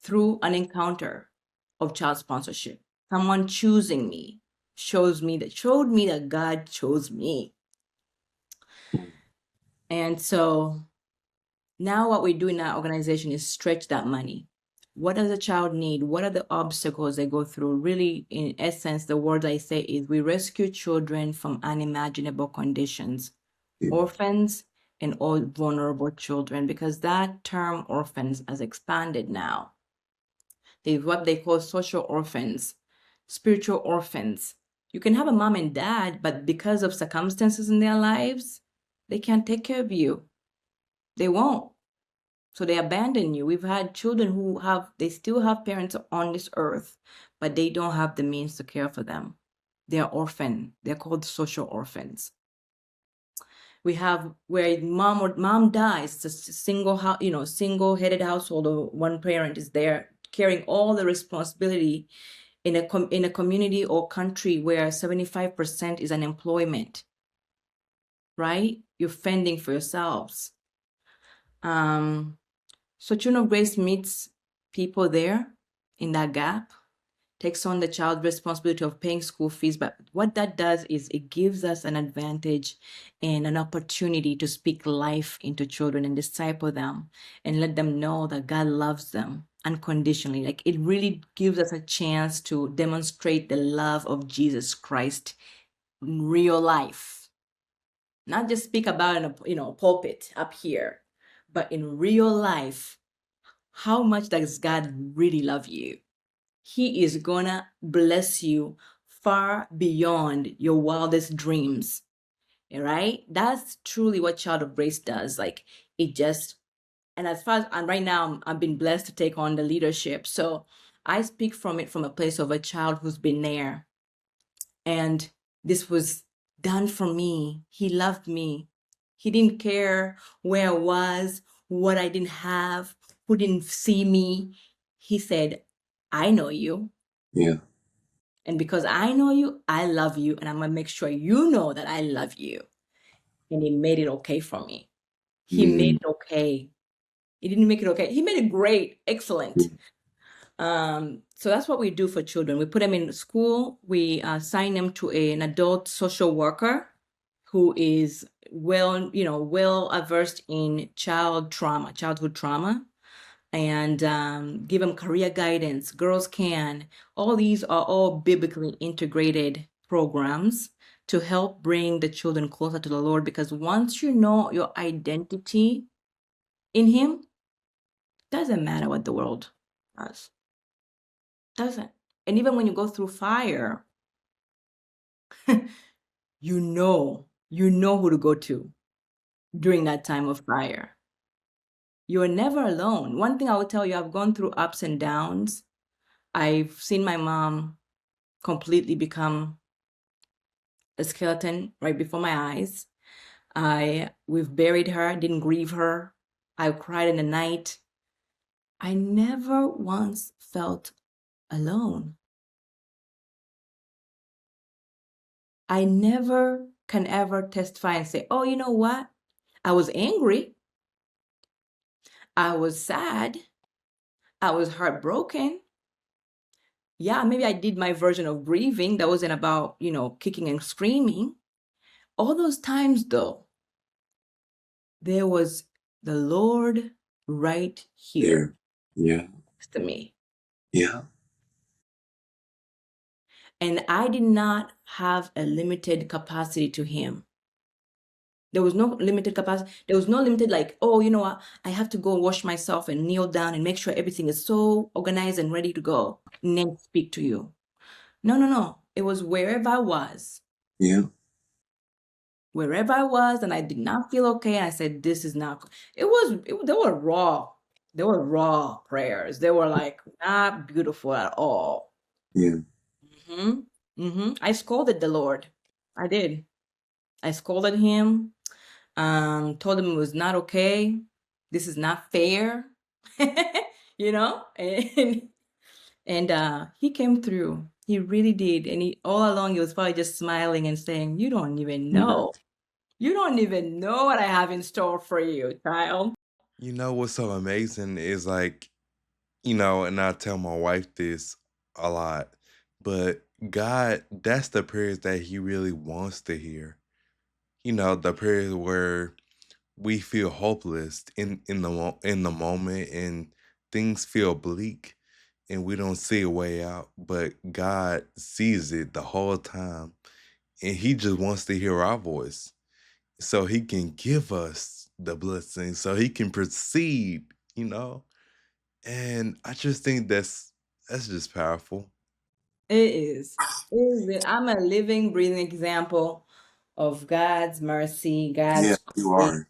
through an encounter of child sponsorship. Someone choosing me showed me that God chose me. And so now what we do in our organization is stretch that money. What does a child need? What are the obstacles they go through? Really, in essence, the word I say is we rescue children from unimaginable conditions. Orphans, and all vulnerable children, because that term orphans has expanded now. They what they call social orphans, spiritual orphans. You can have a mom and dad, but because of circumstances in their lives, they can't take care of you. They won't. So they abandon you. We've had children who they still have parents on this earth, but they don't have the means to care for them. They're orphan. They're called social orphans. We have where mom dies, it's a single-headed household, or one parent is there carrying all the responsibility in a community or country where 75% is unemployment, right? You're fending for yourselves. So Children of Grace meets people there in that gap, takes on the child's responsibility of paying school fees. But what that does is it gives us an advantage and an opportunity to speak life into children and disciple them and let them know that God loves them unconditionally. Like, it really gives us a chance to demonstrate the love of Jesus Christ in real life. Not just speak about it in a pulpit up here, but in real life. How much does God really love you? He is gonna bless you far beyond your wildest dreams. All right? That's truly what Child of Grace does. Like, and as far as and right now, I've been blessed to take on the leadership. So I speak from a place of a child who's been there. And this was done for me. He loved me. He didn't care where I was, what I didn't have, who didn't see me. He said, I know you. Yeah. And because I know you, I love you. And I'm going to make sure you know that I love you. And he made it okay for me. He made it okay. He didn't make it okay. He made it great, excellent. So that's what we do for children. We put them in school. We assign them to an adult social worker who is well versed in childhood trauma, and give them career guidance. Girls Can. All these are all biblically integrated programs to help bring the children closer to the Lord, because once you know your identity in Him, doesn't matter what the world does. Doesn't. And even when you go through fire, you know who to go to during that time of fire. You're never alone. One thing I will tell you, I've gone through ups and downs. I've seen my mom completely become a skeleton right before my eyes. We've buried her, didn't grieve her. I cried in the night. I never once felt alone. I never can ever testify and say, oh, you know what? I was angry. I was sad. I was heartbroken. Yeah, maybe I did my version of grieving. That wasn't about, kicking and screaming. All those times, though, there was the Lord right here Yeah. next to me. Yeah. And I did not have a limited capacity to Him. There was no limited capacity. There was no limited, like, oh, you know what? I have to go wash myself and kneel down and make sure everything is so organized and ready to go and then speak to you. No. It was wherever I was. Yeah. Wherever I was, and I did not feel okay. I said, this is not, they were raw. They were raw prayers. They were like not beautiful at all. Yeah. I scolded the Lord. I did. I scolded Him. Told him it was not okay. This is not fair. And He came through. He really did. And all along he was probably just smiling and saying, you don't even know. You don't even know what I have in store for you, child. You know what's so amazing is like, and I tell my wife this a lot, but God, that's the prayers that He really wants to hear. The prayers where we feel hopeless in the moment and things feel bleak and we don't see a way out, but God sees it the whole time and He just wants to hear our voice so He can give us the blessing so he can proceed, you know? And I just think that's just powerful. It is. It is. I'm a living, breathing example of God's mercy, Yeah, God's you grace, are.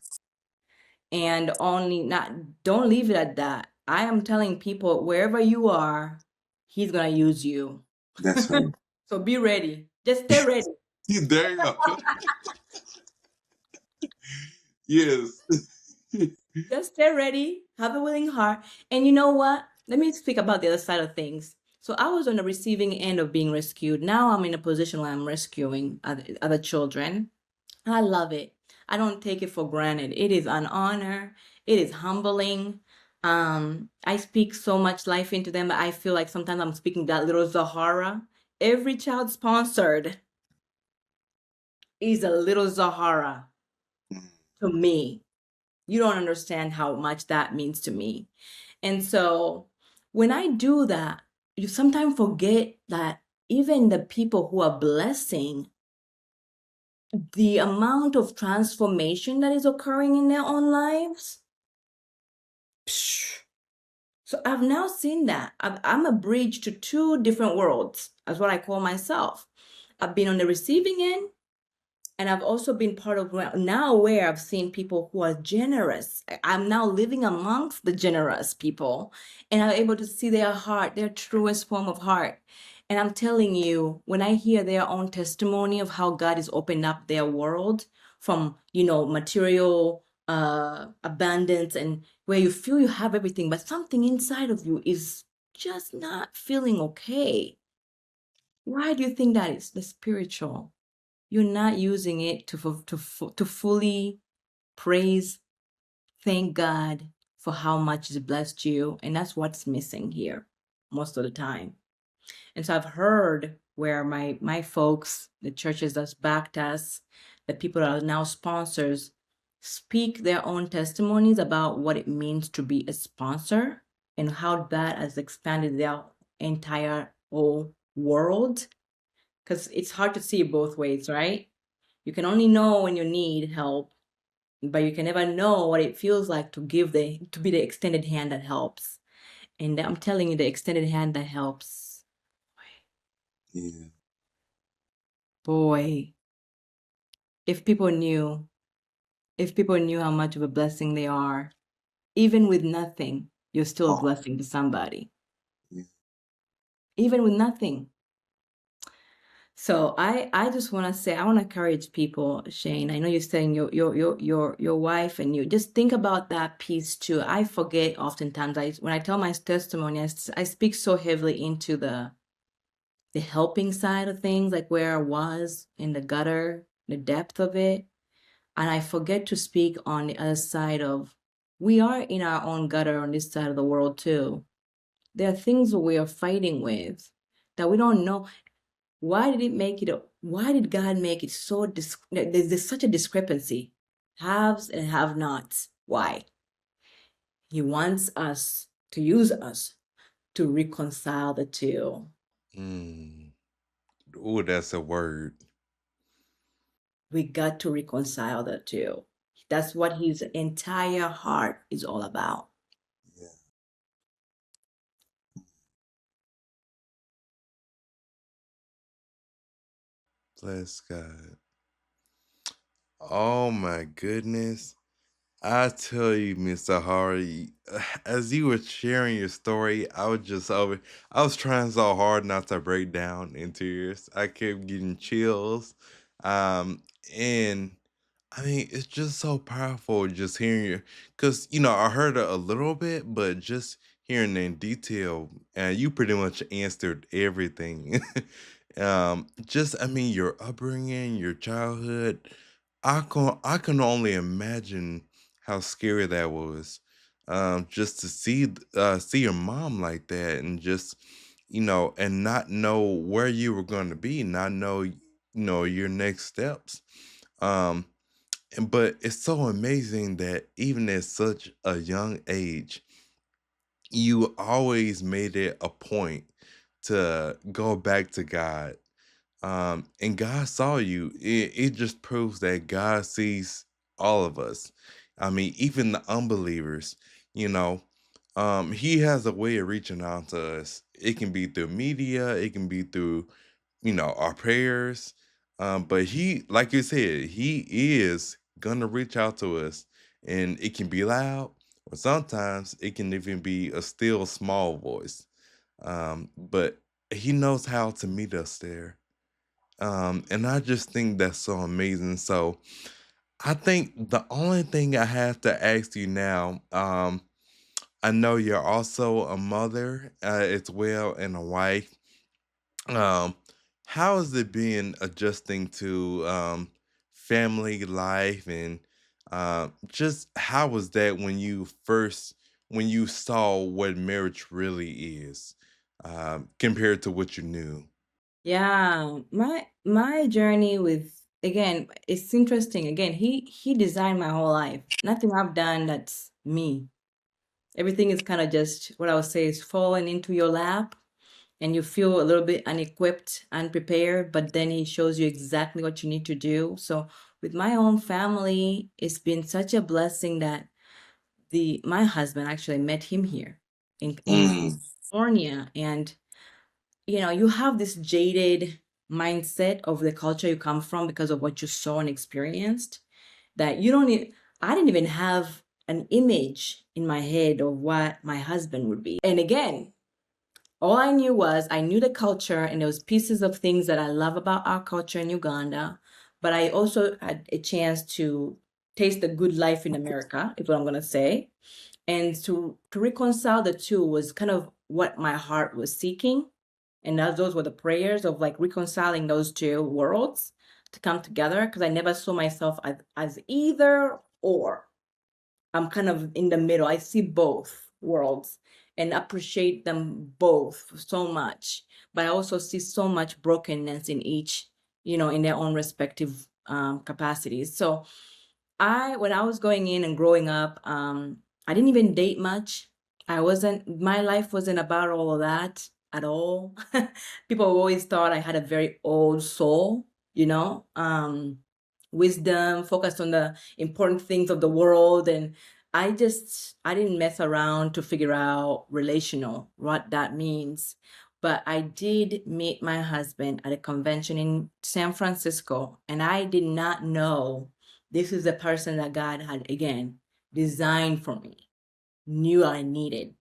and only not, don't leave it at that. I am telling people wherever you are, He's gonna use you. That's right. So be ready. Just stay ready. There you go. Yes. Just stay ready, have a willing heart. And you know what? Let me speak about the other side of things. So I was on the receiving end of being rescued. Now I'm in a position where I'm rescuing other children. I love it. I don't take it for granted. It is an honor. It is humbling. I speak so much life into them. I feel like sometimes I'm speaking that little Zahara. Every child sponsored is a little Zahara Mm. to me. You don't understand how much that means to me. And so when I do that, you sometimes forget that even the people who are blessing, the amount of transformation that is occurring in their own lives. Psh. So I've now seen that. I'm a bridge to two different worlds, as what I call myself. I've been on the receiving end, and I've also been part of now where I've seen people who are generous. I'm now living amongst the generous people, and I'm able to see their heart, their truest form of heart. And I'm telling you, when I hear their own testimony of how God has opened up their world from, material abundance, and where you feel you have everything, but something inside of you is just not feeling okay. Why do you think that is? The spiritual. You're not using it to fully praise, thank God for how much He's blessed you, and that's what's missing here most of the time. And so I've heard where my folks, the churches that's backed us, the people that are now sponsors, speak their own testimonies about what it means to be a sponsor and how that has expanded their entire whole world. Because it's hard to see it both ways, right? You can only know when you need help, but you can never know what it feels like to be the extended hand that helps. And I'm telling you, the extended hand that helps. Yeah. Boy, if people knew, if people knew how much of a blessing they are, even with nothing, you're still a Oh, blessing to somebody. yeah. Even with nothing. So I just want to say, I want to encourage people, Shane. I know you're saying your wife, and you just think about that piece too. I forget oftentimes. When I tell my testimony, I speak so heavily into the helping side of things, like where I was in the gutter, the depth of it, and I forget to speak on the other side of, we are in our own gutter on this side of the world too. There are things that we are fighting with that we don't know. Why did it make it? Why did God make it so? There's such a discrepancy, haves and have-nots. Why? He wants us to use us to reconcile the two. Mm. Oh, that's a word. We got to reconcile the two. That's what His entire heart is all about. Yeah. Bless God. Oh my goodness. I tell you, Mr. Hari, as you were sharing your story, I was trying so hard not to break down in tears. I kept getting chills. Um, and I mean, it's just so powerful just hearing you, because, I heard a little bit, but just hearing in detail, and you pretty much answered everything. I mean, your upbringing, your childhood, I can only imagine how scary that was. Just to see your mom like that, and just and not know where you were going to be, not know your next steps. Um, but it's so amazing that even at such a young age, you always made it a point to go back to God. And God saw you. It just proves that God sees all of us. I mean, even the unbelievers, you know, he has a way of reaching out to us. It can be through media, it can be through, our prayers. But he, like you said, he is gonna reach out to us, and it can be loud, or sometimes it can even be a still small voice. But he knows how to meet us there. And I just think that's so amazing. So I think the only thing I have to ask you now, I know you're also a mother as well and a wife. Um, how has it been adjusting to family life, and just how was that when you saw what marriage really is compared to what you knew? Yeah, my journey with, again, it's interesting. Again, he designed my whole life. Nothing I've done that's me. Everything is kind of just what I would say is falling into your lap, and you feel a little bit unequipped, unprepared, but then he shows you exactly what you need to do. So with my own family, it's been such a blessing that the my husband, actually met him here in Mm. California, and you have this jaded mindset of the culture you come from because of what you saw and experienced, that you don't need, I didn't even have an image in my head of what my husband would be. And again, all I knew was I knew the culture, and there was pieces of things that I love about our culture in Uganda, but I also had a chance to taste the good life in America, is what I'm gonna say. And to reconcile the two was kind of what my heart was seeking. And those were the prayers of like reconciling those two worlds to come together, because I never saw myself as either or. I'm kind of in the middle. I see both worlds and appreciate them both so much. But I also see so much brokenness in each, in their own respective capacities. So when I was going in and growing up, I didn't even date much. My life wasn't about all of that at all. People always thought I had a very old soul, wisdom, focused on the important things of the world. And I didn't mess around to figure out relational, what that means. But I did meet my husband at a convention in San Francisco, and I did not know this is the person that God had, again, designed for me, knew I needed.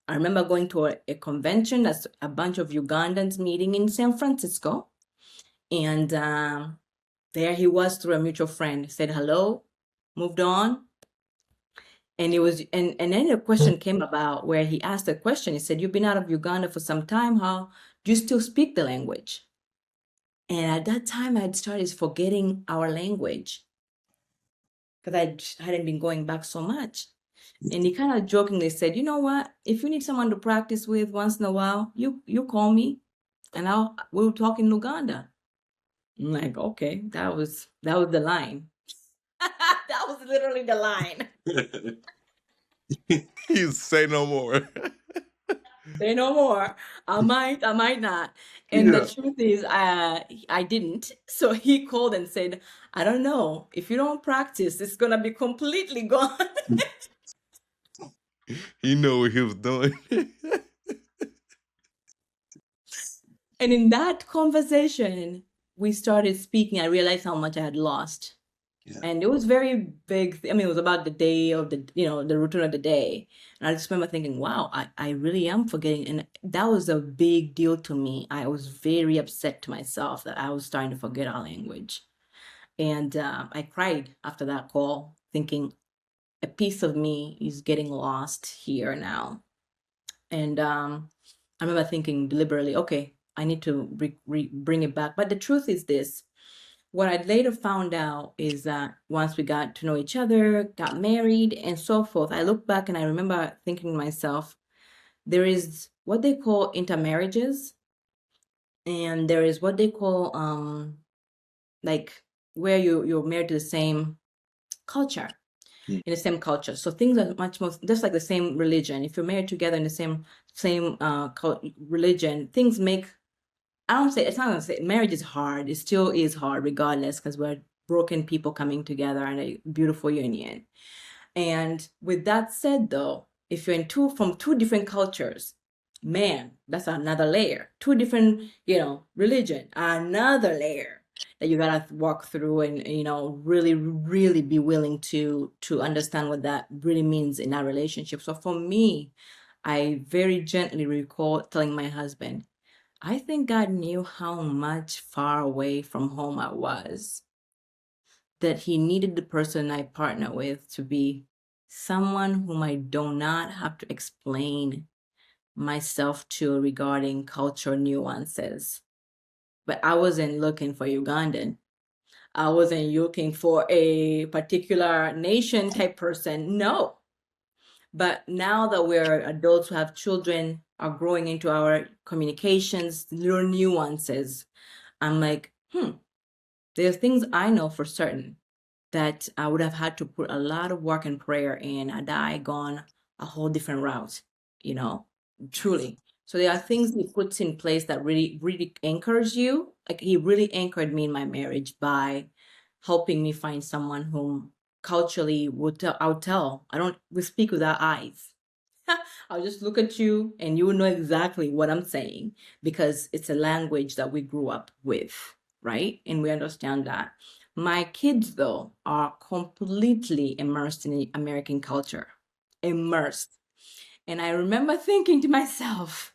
I remember going to a convention that's a bunch of Ugandans meeting in San Francisco. And there he was through a mutual friend. He said hello, moved on. And it was, and then a question came about where he asked a question. He said, "You've been out of Uganda for some time. How do you still speak the language?" And at that time, I'd started forgetting our language because I hadn't been going back so much. And he kind of jokingly said, "You know what? If you need someone to practice with once in a while, you call me, and we'll talk in Luganda." I'm like, okay, that was the line. That was literally the line. You say no more. Say no more. I might not. And the Yeah. truth is, I didn't. So he called and said, "I don't know. If you don't practice, it's gonna be completely gone." He knew what he was doing. And in that conversation, we started speaking. I realized how much I had lost. Yeah. And it was very big. I mean, it was about the day of the routine of the day. And I just remember thinking, wow, I really am forgetting. And that was a big deal to me. I was very upset to myself that I was starting to forget our language. And I cried after that call, thinking a piece of me is getting lost here now. And I remember thinking deliberately, okay, I need to bring it back. But the truth is this: what I later found out is that once we got to know each other, got married, and so forth, I look back and I remember thinking to myself, there is what they call intermarriages, and there is what they call like where you're married to the same culture, Mm. in the same culture. So things are much more just like the same religion. If you're married together in the same religion, things make, I don't say, it's not gonna say marriage is hard. It still is hard regardless, because we're broken people coming together in a beautiful union. And with that said, though, if you're from two different cultures, man, that's another layer. Two different, religion, another layer that you gotta walk through and really, really be willing to understand what that really means in our relationship. So for me, I very gently recall telling my husband, I think God knew how much far away from home I was, that he needed the person I partner with to be someone whom I do not have to explain myself to regarding cultural nuances. But I wasn't looking for Ugandan. I wasn't looking for a particular nation type person. No. But now that we're adults who have children, are growing into our communications, little nuances, I'm like, there's things I know for certain that I would have had to put a lot of work and prayer in had I gone a whole different route, truly. So there are things he puts in place that really, really anchors you. Like he really anchored me in my marriage by helping me find someone whom culturally I'll tell. We speak with our eyes. I'll just look at you and you will know exactly what I'm saying because it's a language that we grew up with, right? And we understand that. My kids, though, are completely immersed in the American culture. Immersed. And I remember thinking to myself,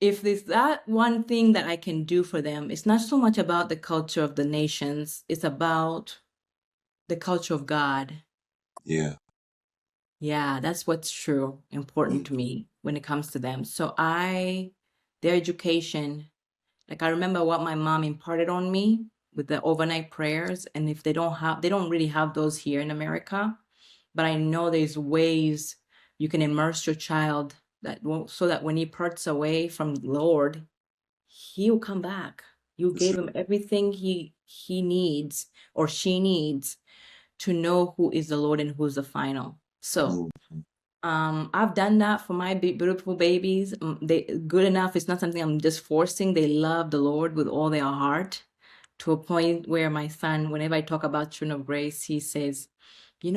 if there's that one thing that I can do for them, it's not so much about the culture of the nations, it's about the culture of God. Yeah. Yeah, that's what's true, important to me when it comes to them. So their education, like I remember what my mom imparted on me with the overnight prayers. And if they don't really have those here in America, but I know there's ways you can immerse your child so that when he parts away from the Lord, he will come back. You That's gave it. him everything he needs or she needs to know who is the Lord and who's the final. So I've done that for my beautiful babies. They good enough. It's not something I'm just forcing. They love the Lord with all their heart, to a point where my son, whenever I talk about Children of Grace, he says,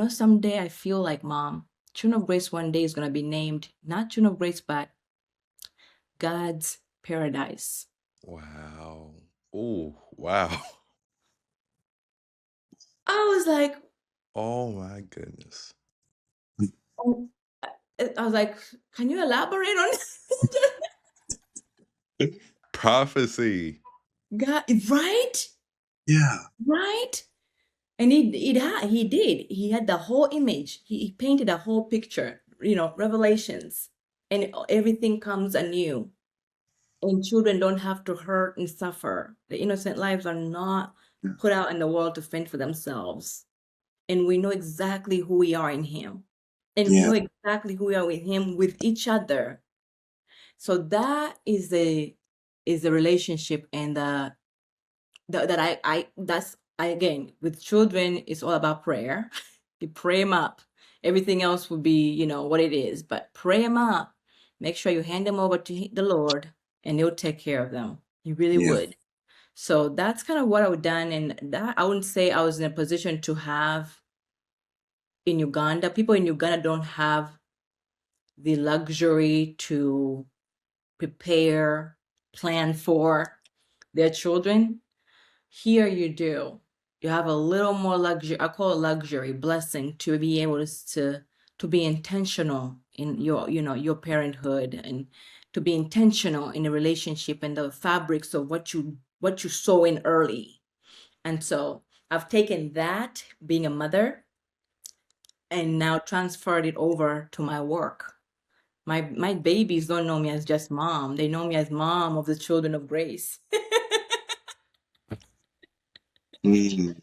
someday I feel like Mom, Children of Grace one day is going to be named not Children of Grace, but God's Paradise. Wow. Oh, wow. I was like, Oh my goodness. oh, I was like, can you elaborate on Prophecy. God? Right? Yeah. Right? And he did. He had the whole image. He painted a whole picture, revelations. And everything comes anew. And children don't have to hurt and suffer. The innocent lives are not put out in the world to fend for themselves. And we know exactly who we are in him. And we Yeah. know exactly who we are with him, with each other. So that is the relationship and that's again, with children, it's all about prayer. You pray them up. Everything else would be, what it is, but pray them up. Make sure you hand them over to the Lord and he'll take care of them. He really Yeah. would. So that's kind of what I've done. And that I wouldn't say I was in a position to have in Uganda. People in Uganda don't have the luxury to prepare, plan for their children. Here you do. You have a little more luxury. I call it luxury, blessing, to be able to be intentional in your parenthood, and to be intentional in a relationship and the fabrics of what you sow in early. And so I've taken that, being a mother, and now transferred it over to my work. My babies don't know me as just mom. They know me as mom of the Children of Grace. Mm.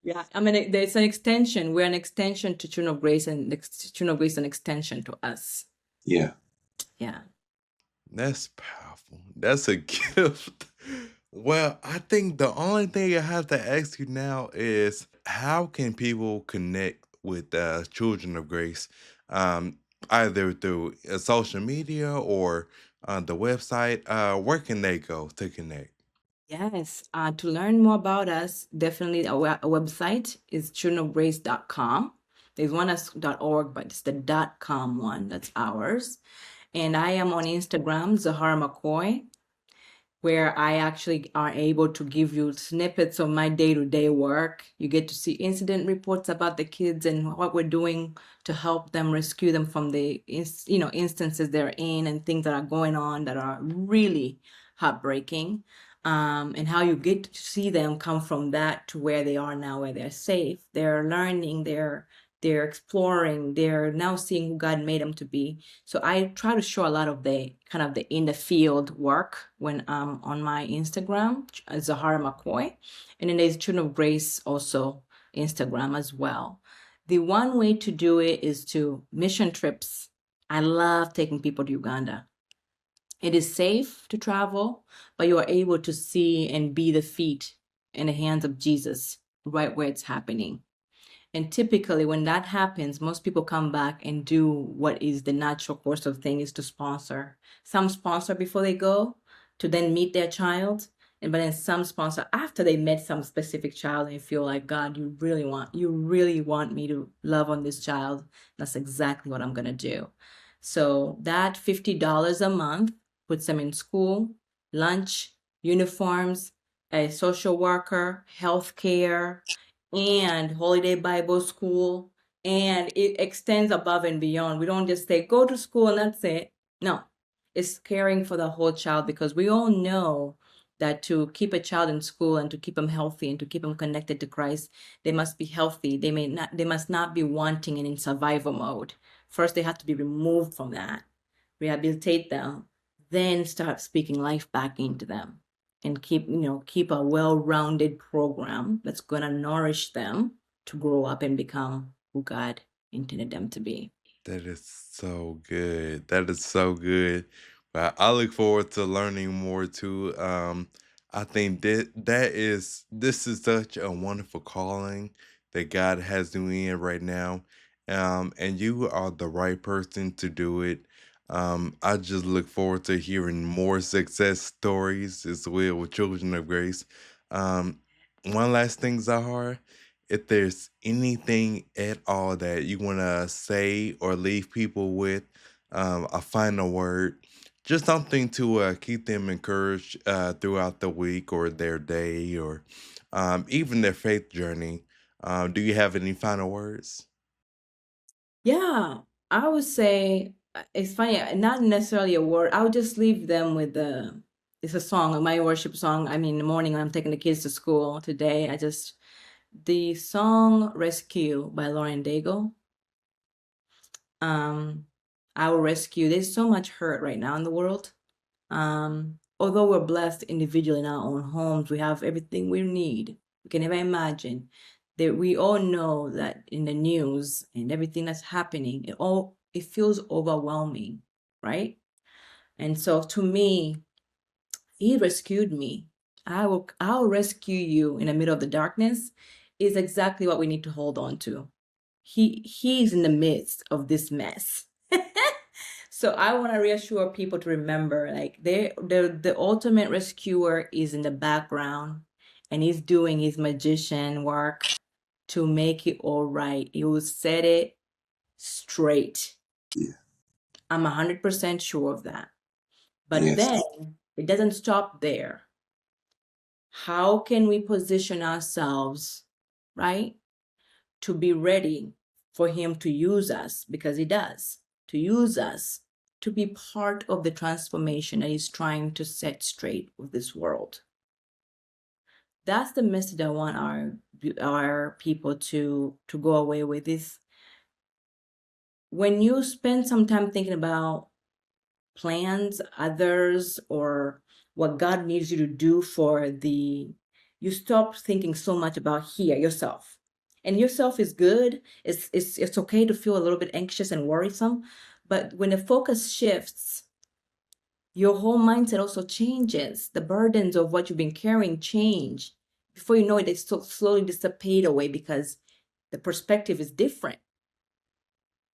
Yeah, I mean, there's an extension. We're an extension to Children of Grace, and Children of Grace is an extension to us. Yeah. Yeah. That's powerful. That's a gift. Well, I think the only thing I have to ask you now is how can people connect with Children of Grace, um, either through social media or the website? Where can they go to connect? Yes. To learn more about us, definitely our website is childrenofgrace.com. There's one that's .org, but it's the .com one. That's ours. And I am on Instagram, Zahara McCoy, where I actually are able to give you snippets of my day-to-day work. You get to see incident reports about the kids and what we're doing to help them, rescue them from the instances they're in and things that are going on that are really heartbreaking. And how you get to see them come from that to where they are now, where they're safe, they're learning, they're exploring, they're now seeing who God made them to be. So I try to show a lot of the kind of the in the field work when I'm on my Instagram, Zahara McCoy. And then there's Children of Grace also Instagram as well. The one way to do it is to mission trips. I love taking people to Uganda. It is safe to travel, but you are able to see and be the feet in the hands of Jesus right where it's happening. And typically, when that happens, most people come back and do what is the natural course of things is to sponsor. Some sponsor before they go to then meet their child. And but then some sponsor after they met some specific child and feel like, God, you really want me to love on this child. That's exactly what I'm gonna do. So that $50 a month puts them in school, lunch, uniforms, a social worker, healthcare, and holiday Bible school, and it extends above and beyond. We don't just say go to school and that's it. No, it's caring for the whole child, because we all know that to keep a child in school and to keep them healthy and to keep them connected to Christ, they must be healthy. They must not be wanting and in survival mode. First, they have to be removed from that, rehabilitate them, then start speaking life back into them, and keep a well-rounded program that's going to nourish them to grow up and become who God intended them to be. That is so good. That is so good. But I look forward to learning more too. I think this is such a wonderful calling that God has you in right now. And you are the right person to do it. I just look forward to hearing more success stories as well with Children of Grace. Um, one last thing, Zahar, if there's anything at all that you want to say or leave people with, a final word, just something to keep them encouraged throughout the week or their day or even their faith journey. Do you have any final words? Yeah, I would say it's funny, not necessarily a word. I would just leave them with it's a song, my worship song. I mean, in the morning when I'm taking the kids to school today, the song Rescue by Lauren Daigle. I will rescue. There's so much hurt right now in the world. Although we're blessed individually in our own homes, we have everything we need. We can never imagine that. We all know that in the news and everything that's happening, it feels overwhelming, right? And so to me, he rescued me. I'll rescue you in the middle of the darkness is exactly what we need to hold on to. He's in the midst of this mess. So I want to reassure people to remember, like the ultimate rescuer is in the background, and he's doing his magician work to make it all right. He will set it straight. Yeah. I'm 100% sure of that. But Yes. then it doesn't stop there. How can we position ourselves, right, to be ready for him to use us, because he does, to use us to be part of the transformation that he's trying to set straight with this world. That's the message I want our people to go away with. Is when you spend some time thinking about plans, others, or what God needs you to do you stop thinking so much about yourself. And yourself is good. It's okay to feel a little bit anxious and worrisome, but when the focus shifts, your whole mindset also changes. The burdens of what you've been carrying change. Before you know it, they slowly dissipate away because the perspective is different.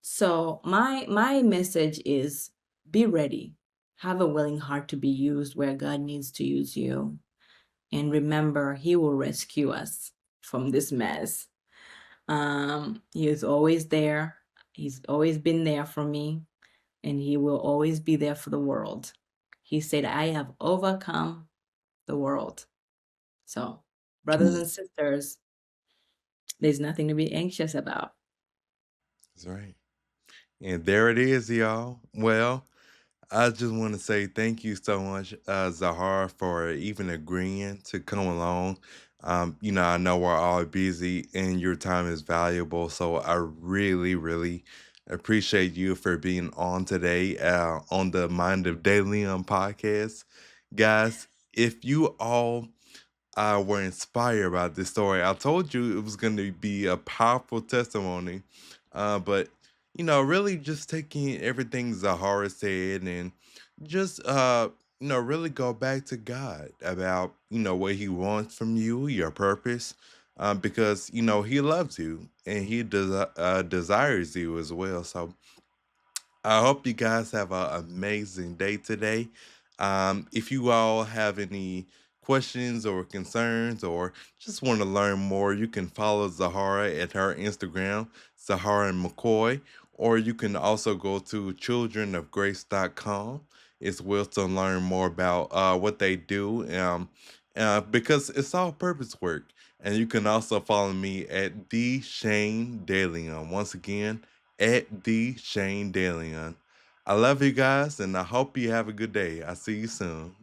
So my message is be ready. Have a willing heart to be used where God needs to use you. And remember, he will rescue us from this mess. He is always there. He's always been there for me, and he will always be there for the world. He said, I have overcome the world. So, brothers Mm. and sisters, there's nothing to be anxious about. That's right. And there it is, y'all. Well, I just want to say thank you so much, Zahara, for even agreeing to come along. I know we're all busy and your time is valuable. So I really, really appreciate you for being on today on the Mind of DeLeon podcast. Guys, if you all were inspired by this story. I told you it was going to be a powerful testimony, but really just taking everything Zahara said and just really go back to God about what He wants from you, your purpose, because He loves you and He desires you as well. So I hope you guys have an amazing day today. If you all have any questions or concerns or just want to learn more, you can follow Zahara at her Instagram, Zahara and McCoy, or you can also go to childrenofgrace.com as well to learn more about what they do because it's all purpose work. And you can also follow me at the Shane DeLeon. Once again, at the Shane DeLeon. I love you guys, and I hope you have a good day. I'll see you soon.